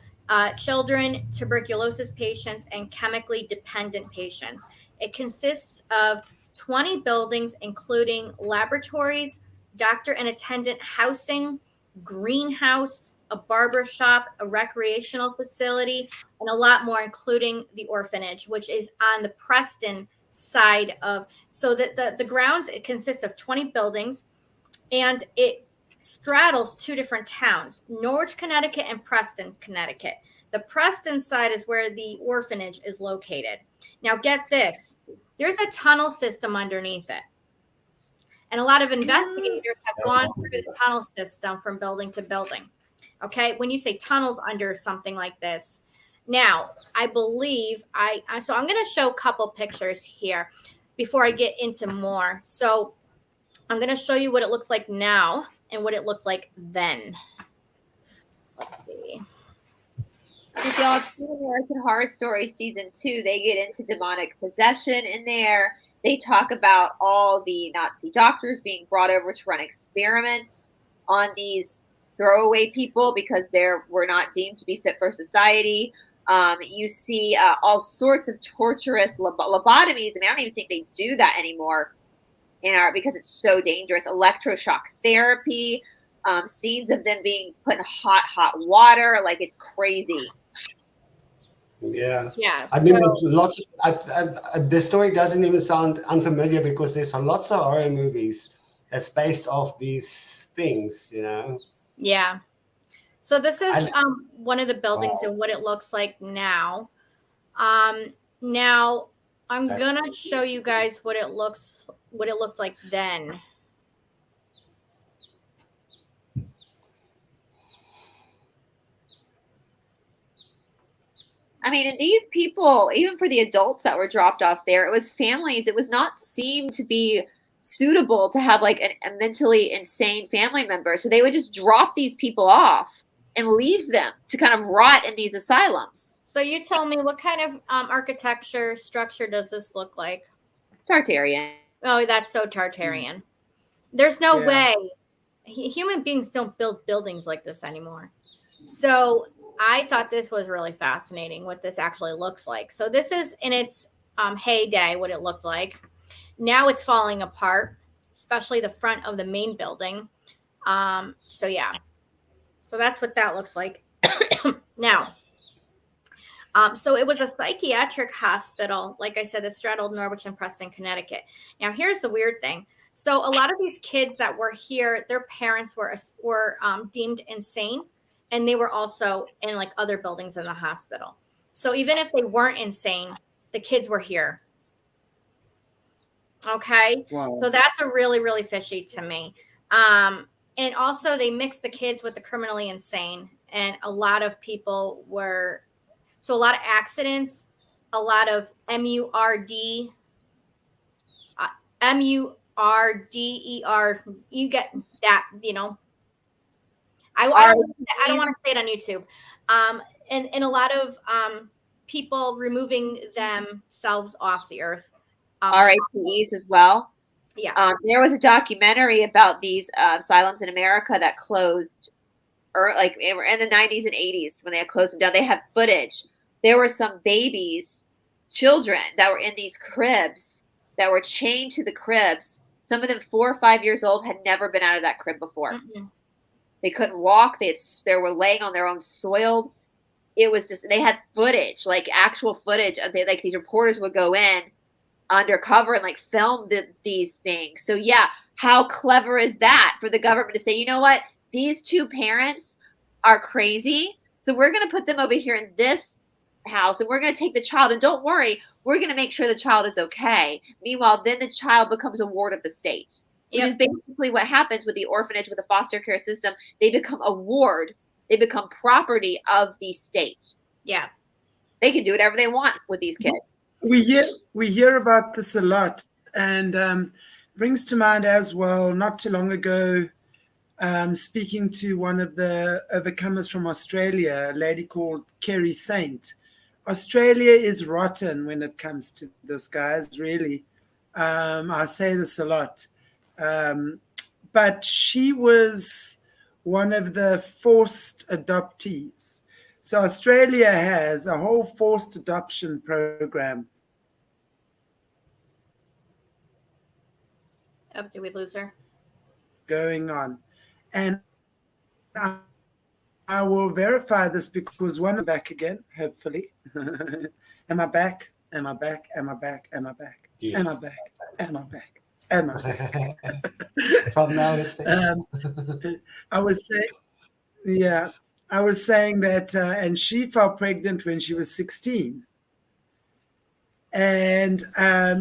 children, tuberculosis patients, and chemically dependent patients. It consists of 20 buildings, including laboratories, doctor and attendant housing, greenhouse, a barber shop, a recreational facility, and a lot more, including the orphanage, which is on the Preston side of, so that the grounds, it consists of 20 buildings, and it straddles two different towns, Norwich, Connecticut, and Preston, Connecticut. The Preston side is where the orphanage is located. Now get this, there's a tunnel system underneath it. And a lot of investigators have gone through the tunnel system from building to building. Okay, when you say tunnels under something like this. Now, I believe so I'm going to show a couple pictures here before I get into more. So I'm going to show you what it looks like now and what it looked like then. Let's see. If y'all have seen American Horror Story Season 2, they get into demonic possession in there. They talk about all the Nazi doctors being brought over to run experiments on these throwaway people because they were not deemed to be fit for society. You see all sorts of torturous lobotomies, and I don't even think they do that anymore because it's so dangerous. Electroshock therapy, scenes of them being put in hot water, like it's crazy. Yeah. Yeah. I mean, there's lots of, the story doesn't even sound unfamiliar because there's lots of horror movies that's based off these things, you know? Yeah. So this is one of the buildings and what it looks like now. Now I'm gonna show you guys what it looked like then. I mean, and these people, even for the adults that were dropped off there, it was families. It was not seemed to be suitable to have like a mentally insane family member. So they would just drop these people off and leave them to kind of rot in these asylums. So you tell me, what kind of architecture structure does this look like? Tartarian. Oh, that's so Tartarian. There's no way. Human beings don't build buildings like this anymore. So I thought this was really fascinating what this actually looks like. So this is in its heyday, what it looked like. Now it's falling apart, especially the front of the main building. So yeah, so that's what that looks like. Now, so it was a psychiatric hospital, like I said, that straddled Norwich and Preston, Connecticut. Now, here's the weird thing. So a lot of these kids that were here, their parents were deemed insane, and they were also in like other buildings in the hospital. So even if they weren't insane, the kids were here. Okay. Wow. So that's a really, really fishy to me. And also they mixed the kids with the criminally insane, and a lot of people were, so a lot of accidents a lot of MURDER. You get that, you know. I don't want to say it on YouTube. And a lot of people removing themselves off the earth. RAPEs as well. Yeah. There was a documentary about these asylums in America that closed, like in the 90s and 80s when they had closed them down. They had footage. There were some children that were in these cribs that were chained to the cribs. Some of them 4 or 5 years old had never been out of that crib before. Mm-hmm. They couldn't walk. They were laying on their own soiled. It was just, they had footage, like actual footage of like these reporters would go in undercover and like film these things. So yeah, how clever is that for the government to say, you know what, these two parents are crazy, so we're going to put them over here in this house and we're going to take the child, and don't worry, we're going to make sure the child is okay. Meanwhile, then the child becomes a ward of the state, which is basically what happens with the orphanage, with the foster care system. They become a ward. They become property of the state. Yeah. They can do whatever they want with these kids. We hear about this a lot, and brings to mind as well, not too long ago, speaking to one of the overcomers from Australia, a lady called Kerry Saint. Australia is rotten when it comes to this, guys, really. I say this a lot. But she was one of the forced adoptees. So Australia has a whole forced adoption program. Oh, did we lose her? Going on. And I will verify this because one back again, hopefully. Am I back? Am I back? Am I back? Am I back? Yes. Am I back? Am I back? Am I back? From now I was saying that, and she fell pregnant when she was 16. And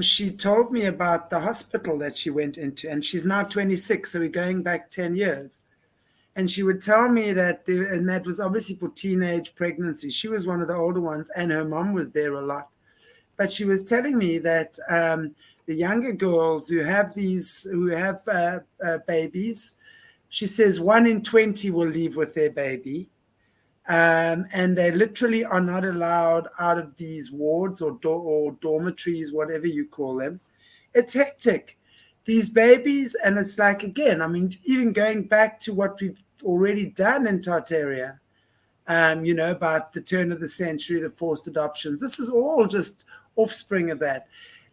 she told me about the hospital that she went into, and she's now 26, so we're going back 10 years. And she would tell me that, and that was obviously for teenage pregnancy. She was one of the older ones, and her mom was there a lot. But she was telling me that the younger girls who have babies, she says 1 in 20 will leave with their baby. And they literally are not allowed out of these wards or dormitories, whatever you call them. It's hectic. These babies, and it's like, again, I mean, even going back to what we've already done in Tartaria, about the turn of the century, the forced adoptions. This is all just offspring of that.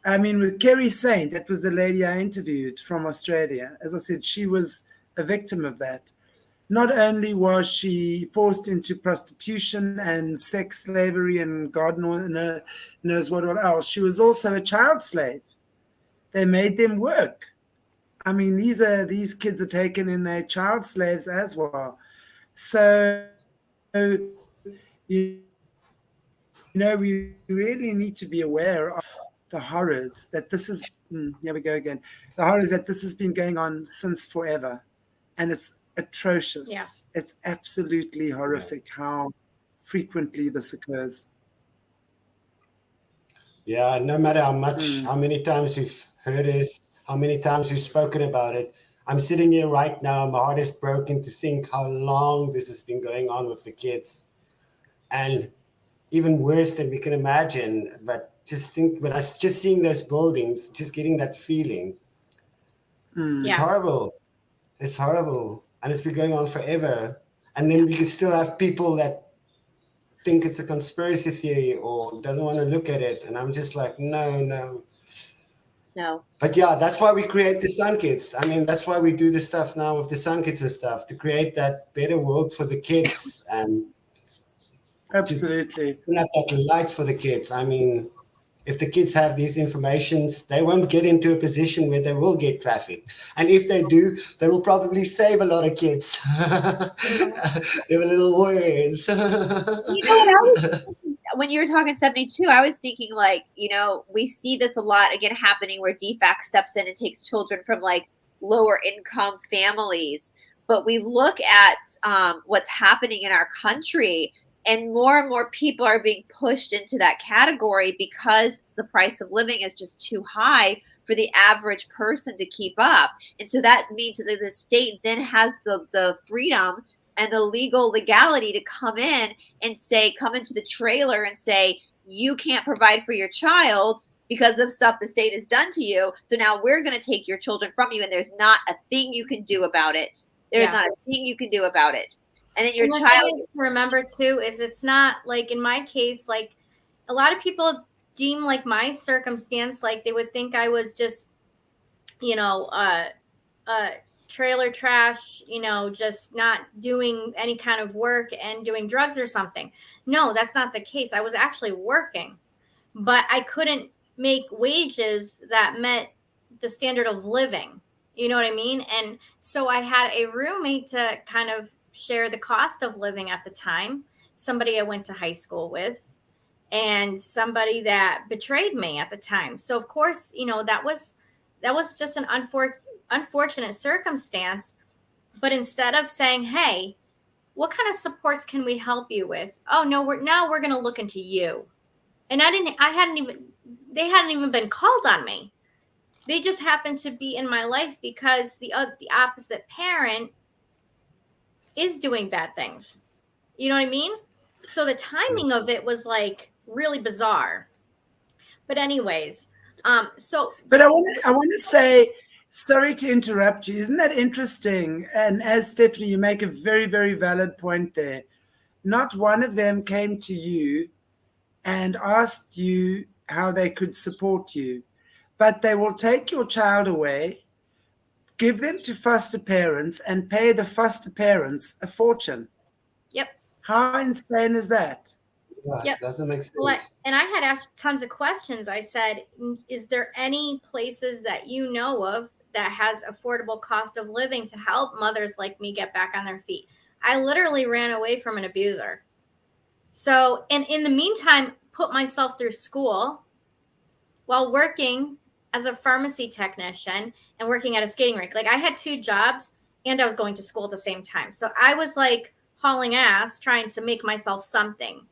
I mean, with Kerry Saint, that was the lady I interviewed from Australia. As I said, she was a victim of that. Not only was she forced into prostitution and sex slavery and God knows what else, she was also a child slave. They made them work. I mean, these kids are taken in, their child slaves as well. So, we really need to be aware of the horrors that this is, here we go again, the horrors that this has been going on since forever. And it's atrocious. Yeah. It's absolutely horrific how frequently this occurs. Yeah, no matter how many times we've heard this, how many times we've spoken about it, I'm sitting here right now, my heart is broken to think how long this has been going on with the kids. And even worse than we can imagine, but just think, when I was just seeing those buildings, just getting that feeling, it's horrible. It's horrible. And it's been going on forever. And then we can still have people that think it's a conspiracy theory or doesn't want to look at it. And I'm just like, no. But yeah, that's why we create the Sunkidz. I mean, that's why we do the stuff now with the Sunkidz and stuff, to create that better world for the kids and absolutely to have that light for the kids. I mean, if the kids have these informations, they won't get into a position where they will get trafficked. And if they do, they will probably save a lot of kids. They were little warriors. When you were talking 72, I was thinking, like, we see this a lot, again, happening where DFAC steps in and takes children from, like, lower income families. But we look at what's happening in our country, And more people are being pushed into that category because the price of living is just too high for the average person to keep up. And so that means that the state then has the freedom and the legality to come in and say, come into the trailer and say, you can't provide for your child because of stuff the state has done to you. So now we're going to take your children from you, and there's not a thing you can do about it. There's not a thing you can do about it. And then your child. To remember too is it's not like in my case, like a lot of people deem like my circumstance, like they would think I was just, you know, trailer trash, you know, just not doing any kind of work and doing drugs or something. No, that's not the case. I was actually working, but I couldn't make wages that met the standard of living. You know what I mean? And so I had a roommate to kind of share the cost of living at the time, somebody I went to high school with, and somebody that betrayed me at the time. So of course, you know, that was just an unfortunate circumstance. But instead of saying, hey, what kind of supports can we help you with? Oh no, we're going to look into you. And they hadn't even been called on me. They just happened to be in my life because the opposite parent is doing bad things. You know what I mean? So the timing of it was like really bizarre. But anyways, But I want to say, sorry to interrupt you. Isn't that interesting? And as Stephanie, you make a very, very valid point there. Not one of them came to you and asked you how they could support you, but they will take your child away, give them to foster parents, and pay the foster parents a fortune. Yep. How insane is that? Yeah, yep. Doesn't make sense. Well, and I had asked tons of questions. I said, is there any places that you know of that has affordable cost of living to help mothers like me get back on their feet? I literally ran away from an abuser. So, and in the meantime, put myself through school while working as a pharmacy technician and working at a skating rink. Like I had 2 jobs and I was going to school at the same time. So I was like hauling ass trying to make myself something.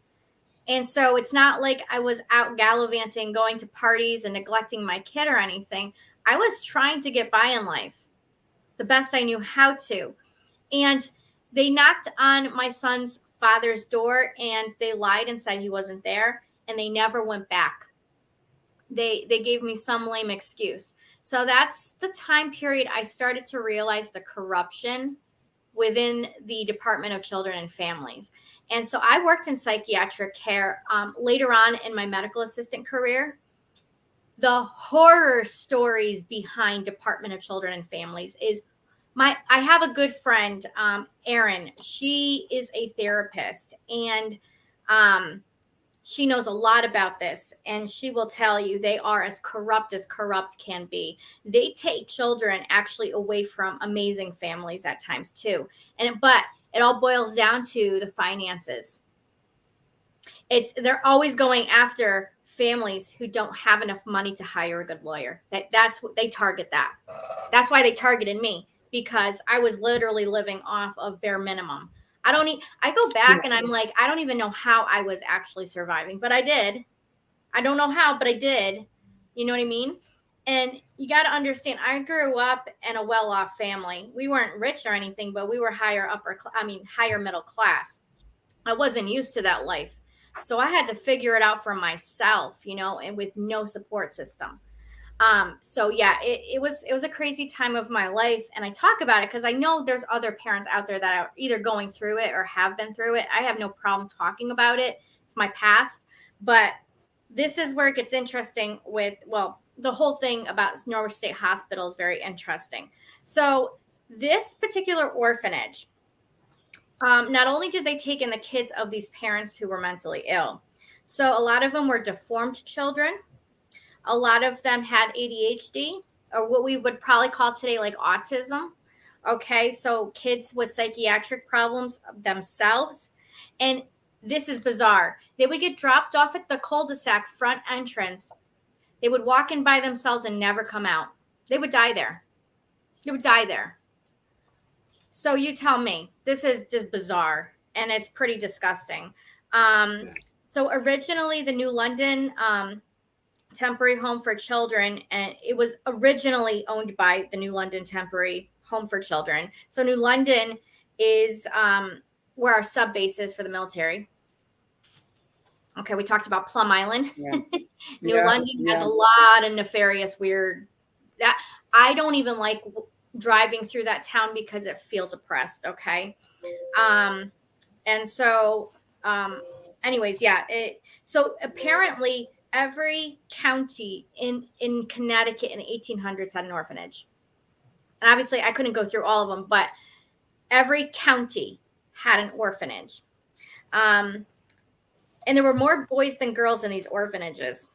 And so it's not like I was out gallivanting, going to parties and neglecting my kid or anything. I was trying to get by in life the best I knew how to. And they knocked on my son's father's door and they lied and said he wasn't there, and they never went back. They gave me some lame excuse. So that's the time period I started to realize the corruption within the Department of Children and Families. And so I worked in psychiatric care later on in my medical assistant career. The horror stories behind Department of Children and Families is I have a good friend, Erin. She is a therapist, and she knows a lot about this, and she will tell you they are as corrupt can be. They take children actually away from amazing families at times too. But it all boils down to the finances. They're always going after families who don't have enough money to hire a good lawyer. That's what they target. That's why they targeted me, because I was literally living off of bare minimum. I go back and I'm like, I don't even know how I was actually surviving, but I did. I don't know how, but I did. You know what I mean? And you got to understand, I grew up in a well-off family. We weren't rich or anything, but we were higher middle class. I wasn't used to that life. So I had to figure it out for myself, you know, and with no support system. So yeah, it was a crazy time of my life. And I talk about it because I know there's other parents out there that are either going through it or have been through it. I have no problem talking about it. It's my past. But this is where it gets interesting with, well, the whole thing about Norwich State Hospital is very interesting. So this particular orphanage, not only did they take in the kids of these parents who were mentally ill, so a lot of them were deformed children. A lot of them had ADHD, or what we would probably call today like autism. Okay, so kids with psychiatric problems themselves. And this is bizarre. They would get dropped off at the cul-de-sac front entrance. They would walk in by themselves and never come out. They would die there. So you tell me, this is just bizarre, and it's pretty disgusting. So originally the New London Temporary Home for Children, and it was originally owned by the New London Temporary Home for Children. So New London is where our sub base is for the military. Okay, we talked about Plum Island. Yeah. New London has a lot of nefarious, weird. That I don't even like driving through that town because it feels oppressed. Okay, and so, anyways, yeah. So apparently, every county in Connecticut in the 1800s had an orphanage, and obviously, I couldn't go through all of them, but every county had an orphanage. And there were more boys than girls in these orphanages.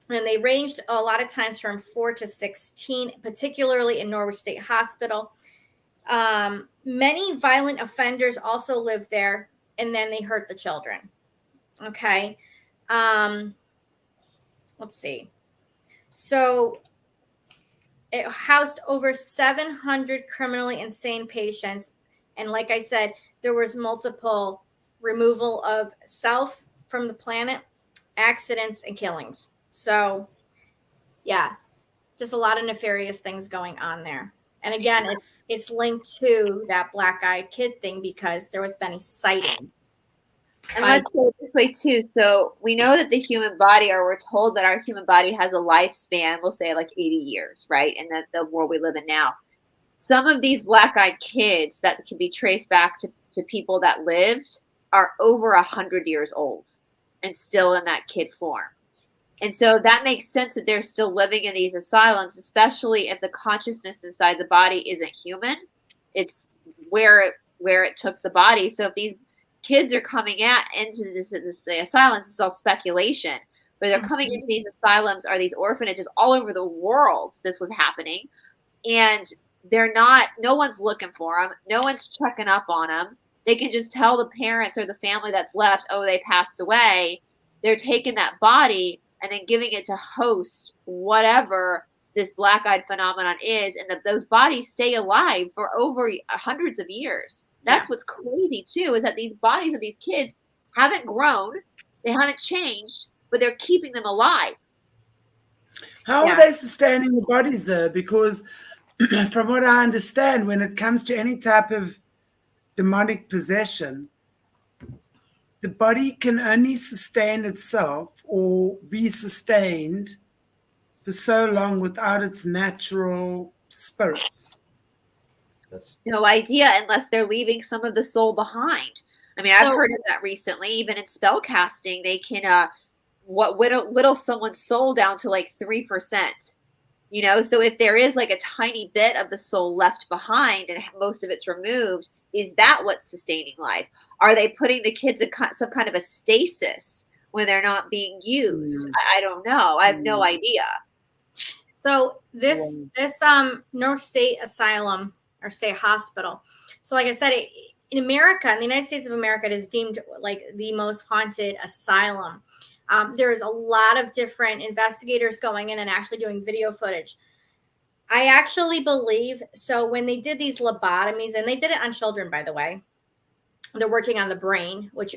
And they ranged a lot of times from 4 to 16, particularly in Norwich State Hospital. Many violent offenders also lived there, and then they hurt the children. Okay. Let's see. So it housed over 700 criminally insane patients. And like I said, there was multiple removal of self from the planet, accidents, and killings. So, yeah, just a lot of nefarious things going on there. And again, it's linked to that black-eyed kid thing because there was many sightings. And let's say it this way too. So we know that the human body, or we're told that our human body has a lifespan, we'll say like 80 years, right? And that the world we live in now. Some of these black-eyed kids that can be traced back to people that lived are over 100 years old and still in that kid form. And so that makes sense that they're still living in these asylums, especially if the consciousness inside the body isn't human. It's where it took the body. So if these kids are coming into this asylums, it's all speculation, but they're coming into these asylums or these orphanages all over the world. This was happening. And no one's looking for them. No one's checking up on them. They can just tell the parents or the family that's left, oh, they passed away. They're taking that body and then giving it to host whatever this black-eyed phenomenon is. And those bodies stay alive for over hundreds of years. That's what's crazy, too, is that these bodies of these kids haven't grown. They haven't changed, but they're keeping them alive. How are they sustaining the bodies, though? Because from what I understand, when it comes to any type of demonic possession, the body can only sustain itself or be sustained for so long without its natural spirit. That's no idea unless they're leaving some of the soul behind. I mean, I've heard of that recently. Even in spell casting, they can whittle someone's soul down to like 3%. You know, so if there is like a tiny bit of the soul left behind and most of it's removed, is that what's sustaining life? Are they putting the kids in some kind of a stasis when they're not being used? I don't know. I have no idea. So this North State Asylum or State Hospital. So like I said, in America, in the United States of America, it is deemed like the most haunted asylum. There is a lot of different investigators going in and actually doing video footage. I actually believe, so when they did these lobotomies, and they did it on children, by the way, they're working on the brain, which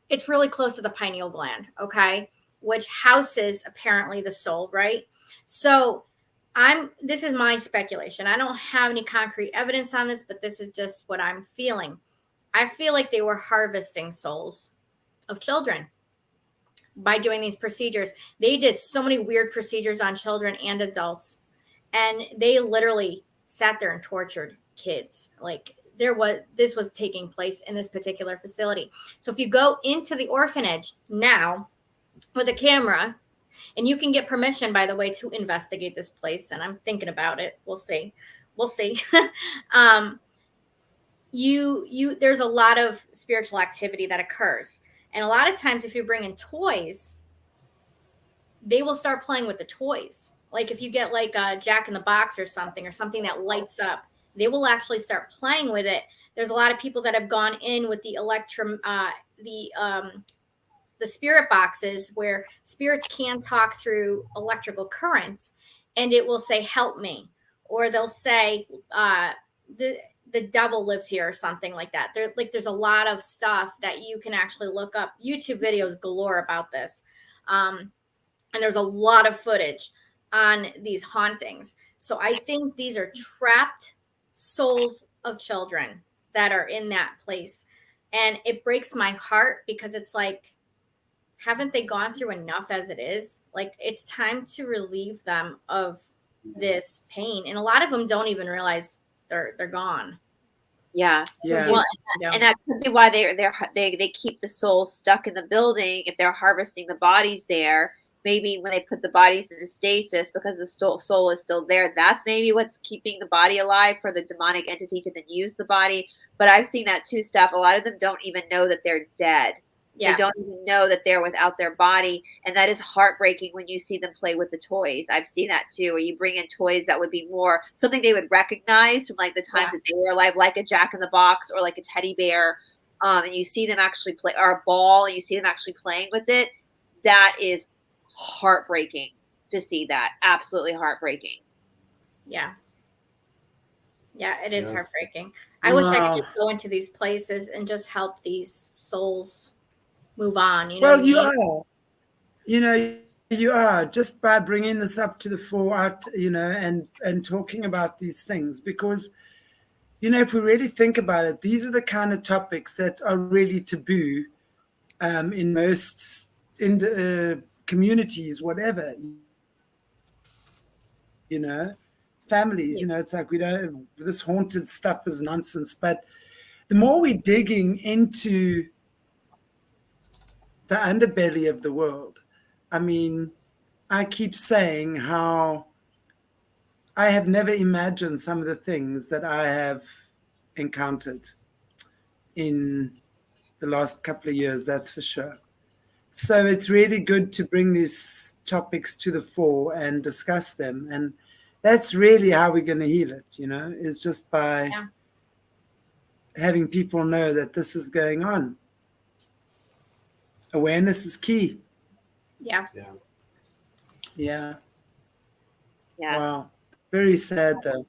it's really close to the pineal gland, okay, which houses apparently the soul, right? So this is my speculation. I don't have any concrete evidence on this, but this is just what I'm feeling. I feel like they were harvesting souls of children by doing these procedures. They did so many weird procedures on children and adults, and they literally sat there and tortured kids. Like this was taking place in this particular facility. So if you go into the orphanage now with a camera, and you can get permission, by the way, to investigate this place, and I'm thinking about it. We'll see. There's a lot of spiritual activity that occurs. And a lot of times if you bring in toys, they will start playing with the toys. Like if you get like a Jack in the Box or something that lights up, they will actually start playing with it. There's a lot of people that have gone in with the the spirit boxes where spirits can talk through electrical currents, and it will say, help me. Or they'll say, the devil lives here or something like that. There's a lot of stuff that you can actually look up. YouTube videos galore about this. And there's a lot of footage on these hauntings. So I think these are trapped souls of children that are in that place. And it breaks my heart because it's like, haven't they gone through enough as it is? Like, it's time to relieve them of this pain. And a lot of them don't even realize they're gone. Yeah. Yeah. Well, and that could be why they keep the soul stuck in the building. If they're harvesting the bodies there, maybe when they put the bodies into stasis, because the soul is still there, that's maybe what's keeping the body alive for the demonic entity to then use the body. But I've seen that too, Steph. A lot of them don't even know that they're dead. Yeah. They don't even know that they're without their body. And that is heartbreaking when you see them play with the toys. I've seen that too, where you bring in toys that would be more something they would recognize from like the times that they were alive, like a Jack in the Box or like a teddy bear. And you see them actually play, or a ball, and you see them actually playing with it. That is heartbreaking to see that. Absolutely heartbreaking. Yeah. Yeah, it is heartbreaking. I wish I could just go into these places and just help these souls move on. You know, well, you are. You know, you are just by bringing this up to the fore, you know, and talking about these things, because, you know, if we really think about it, these are the kind of topics that are really taboo in most communities, whatever, you know, families. You know, it's like this haunted stuff is nonsense. But the more we're digging into the underbelly of the world, I mean, I keep saying how I have never imagined some of the things that I have encountered in the last couple of years, that's for sure. So it's really good to bring these topics to the fore and discuss them. And that's really how we're going to heal it, you know, is just by having people know that this is going on. Awareness is key. Yeah. Wow. Very sad, though.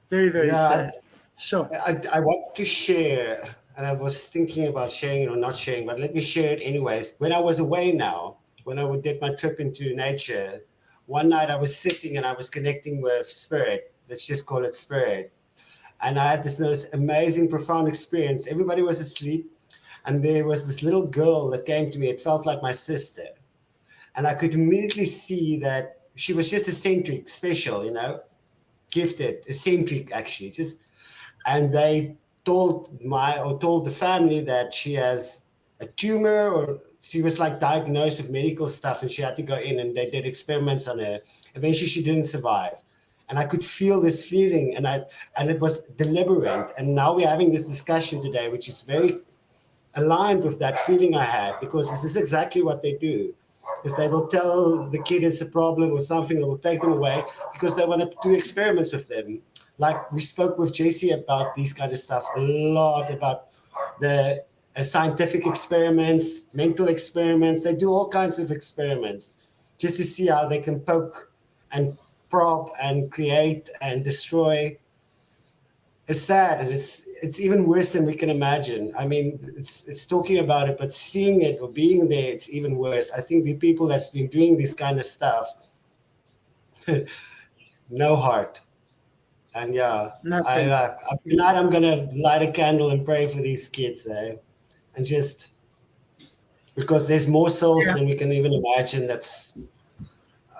Very, very sad. Sure. I want to share, and I was thinking about sharing it or not sharing, but let me share it anyways. When I was away now, when I did my trip into nature, one night I was sitting and I was connecting with spirit. Let's just call it spirit. And I had this most amazing, profound experience. Everybody was asleep. And there was this little girl that came to me. It felt like my sister. And I could immediately see that she was just eccentric, special, you know, gifted, eccentric, actually. And they told the family that she has a tumor, or she was like diagnosed with medical stuff, and she had to go in, and they did experiments on her. Eventually, she didn't survive. And I could feel this feeling, and it was deliberate. And now we're having this discussion today, which is very aligned with that feeling I had, because this is exactly what they do. Is they will tell the kid it's a problem or something, they will take them away because they want to do experiments with them. Like we spoke with JC about these kind of stuff a lot, about the scientific experiments, mental experiments. They do all kinds of experiments just to see how they can poke and prop and create and destroy. It's sad, and it's even worse than we can imagine. I mean, it's talking about it, but seeing it or being there, it's even worse. I think the people that's been doing this kind of stuff, no heart. And tonight I'm gonna light a candle and pray for these kids, and just because there's more souls than we can even imagine. That's,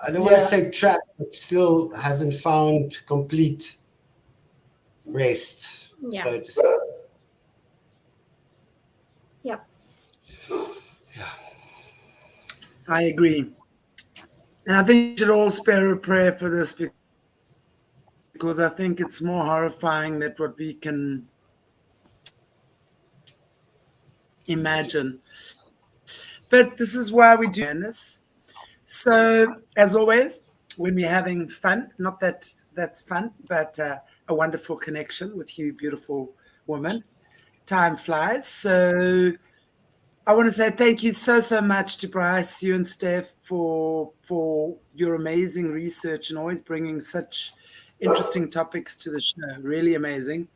I don't want to say trapped, but still hasn't found complete rest. So to say. I agree. And I think we should all spare a prayer for this, because I think it's more horrifying than what we can imagine. But this is why we do this. So, as always, when we're having fun, not that that's fun, but a wonderful connection with you, beautiful woman, time flies. So I want to say thank you so much to Brice, you and Steph, for your amazing research and always bringing such interesting topics to the show. Really amazing.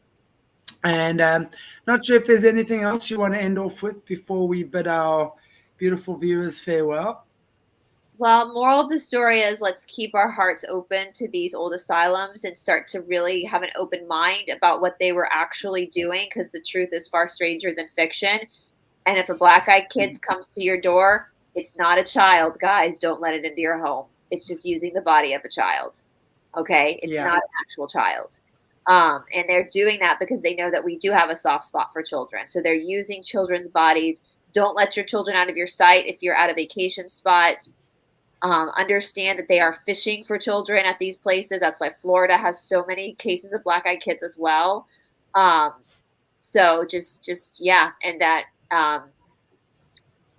And not sure if there's anything else you want to end off with before we bid our beautiful viewers farewell. Well, moral of the story is let's keep our hearts open to these old asylums and start to really have an open mind about what they were actually doing, because the truth is far stranger than fiction. And if a black-eyed kid comes to your door, it's not a child, guys. Don't let it into your home. It's just using the body of a child. Okay? It's not an actual child. And they're doing that because they know that we do have a soft spot for children. So they're using children's bodies. Don't let your children out of your sight if you're at a vacation spot. Understand that they are fishing for children at these places. That's why Florida has so many cases of black-eyed kids as well. So just yeah, and that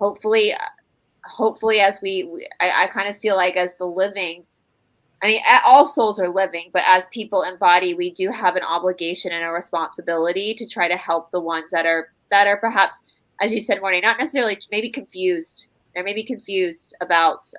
hopefully as I kind of feel like as the living, I mean, all souls are living, but as people embody, we do have an obligation and a responsibility to try to help the ones that are perhaps, as you said, Morné, not necessarily maybe confused. They're maybe confused about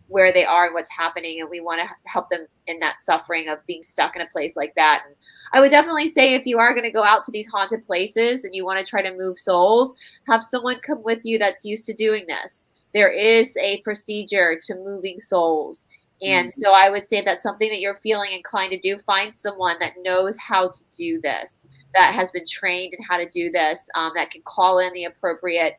where they are and what's happening, and we want to help them in that suffering of being stuck in a place like that. And I would definitely say if you are going to go out to these haunted places and you want to try to move souls, have someone come with you that's used to doing this. There is a procedure to moving souls. And so I would say if that's something that you're feeling inclined to do, find someone that knows how to do this, that has been trained in how to do this, that can call in the appropriate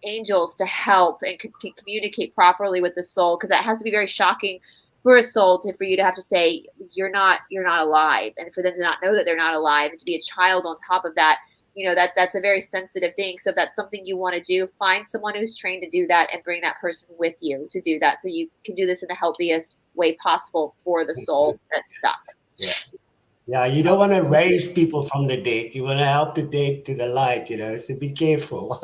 angels to help and can communicate properly with the soul, because that has to be very shocking for a soul for you to have to say you're not alive, and for them to not know that they're not alive, and to be a child on top of that, you know, that's a very sensitive thing. So if that's something you want to do, find someone who's trained to do that and bring that person with you to do that, so you can do this in the healthiest way possible for the soul that's stuck. Yeah, you don't want to raise people from the dead. You want to help the dead to the light, you know, so be careful.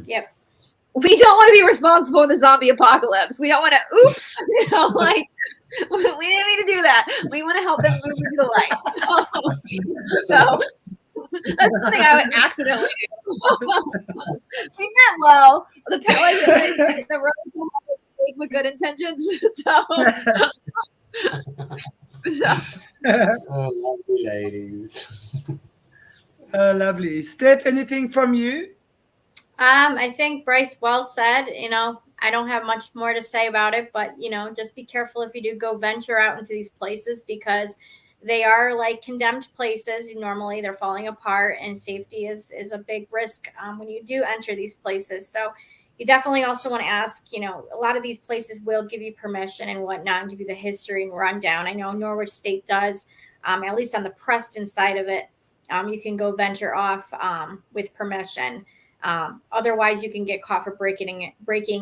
Yep. We don't want to be responsible in the zombie apocalypse. We don't want to, oops, you know, like, we didn't mean to do that. We want to help them move into the light. So that's something I would accidentally do. We meant well. The road with good intentions. So. Oh, lovely ladies. Lovely. Steph, anything from you? I think Brice well said. You know, I don't have much more to say about it, but, you know, just be careful if you do go venture out into these places, because they are like condemned places. Normally they're falling apart, and safety is a big risk when you do enter these places. So you definitely also want to ask, you know, a lot of these places will give you permission and whatnot, and give you the history and rundown. I know Norwich State does, at least on the Preston side of it. You can go venture off with permission. Otherwise, you can get caught for breaking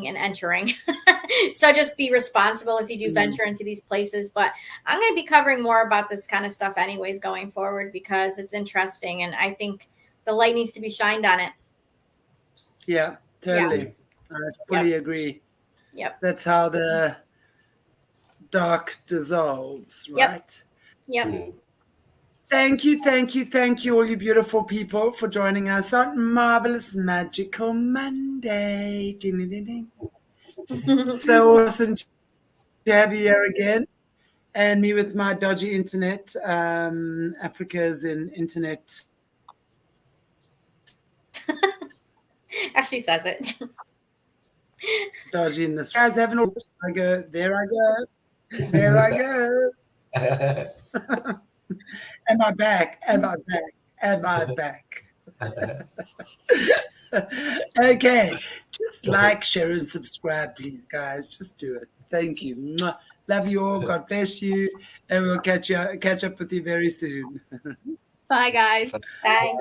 and entering. So just be responsible if you do venture into these places. But I'm going to be covering more about this kind of stuff anyways going forward, because it's interesting, and I think the light needs to be shined on it. Yeah, totally. I fully agree. Yep. That's how the dark dissolves, right? Yep. Thank you, all you beautiful people, for joining us on Marvelous Magical Monday. Ding, ding, ding. So awesome to have you here again, and me with my dodgy internet. Africa's in internet. Actually says it. Dodgy in this. Guys, having a I go. There I go. Am I back? Okay. Just like, share, and subscribe, please, guys. Just do it. Thank you. Mwah. Love you all. God bless you. And we'll catch up with you very soon. Bye, guys. Bye.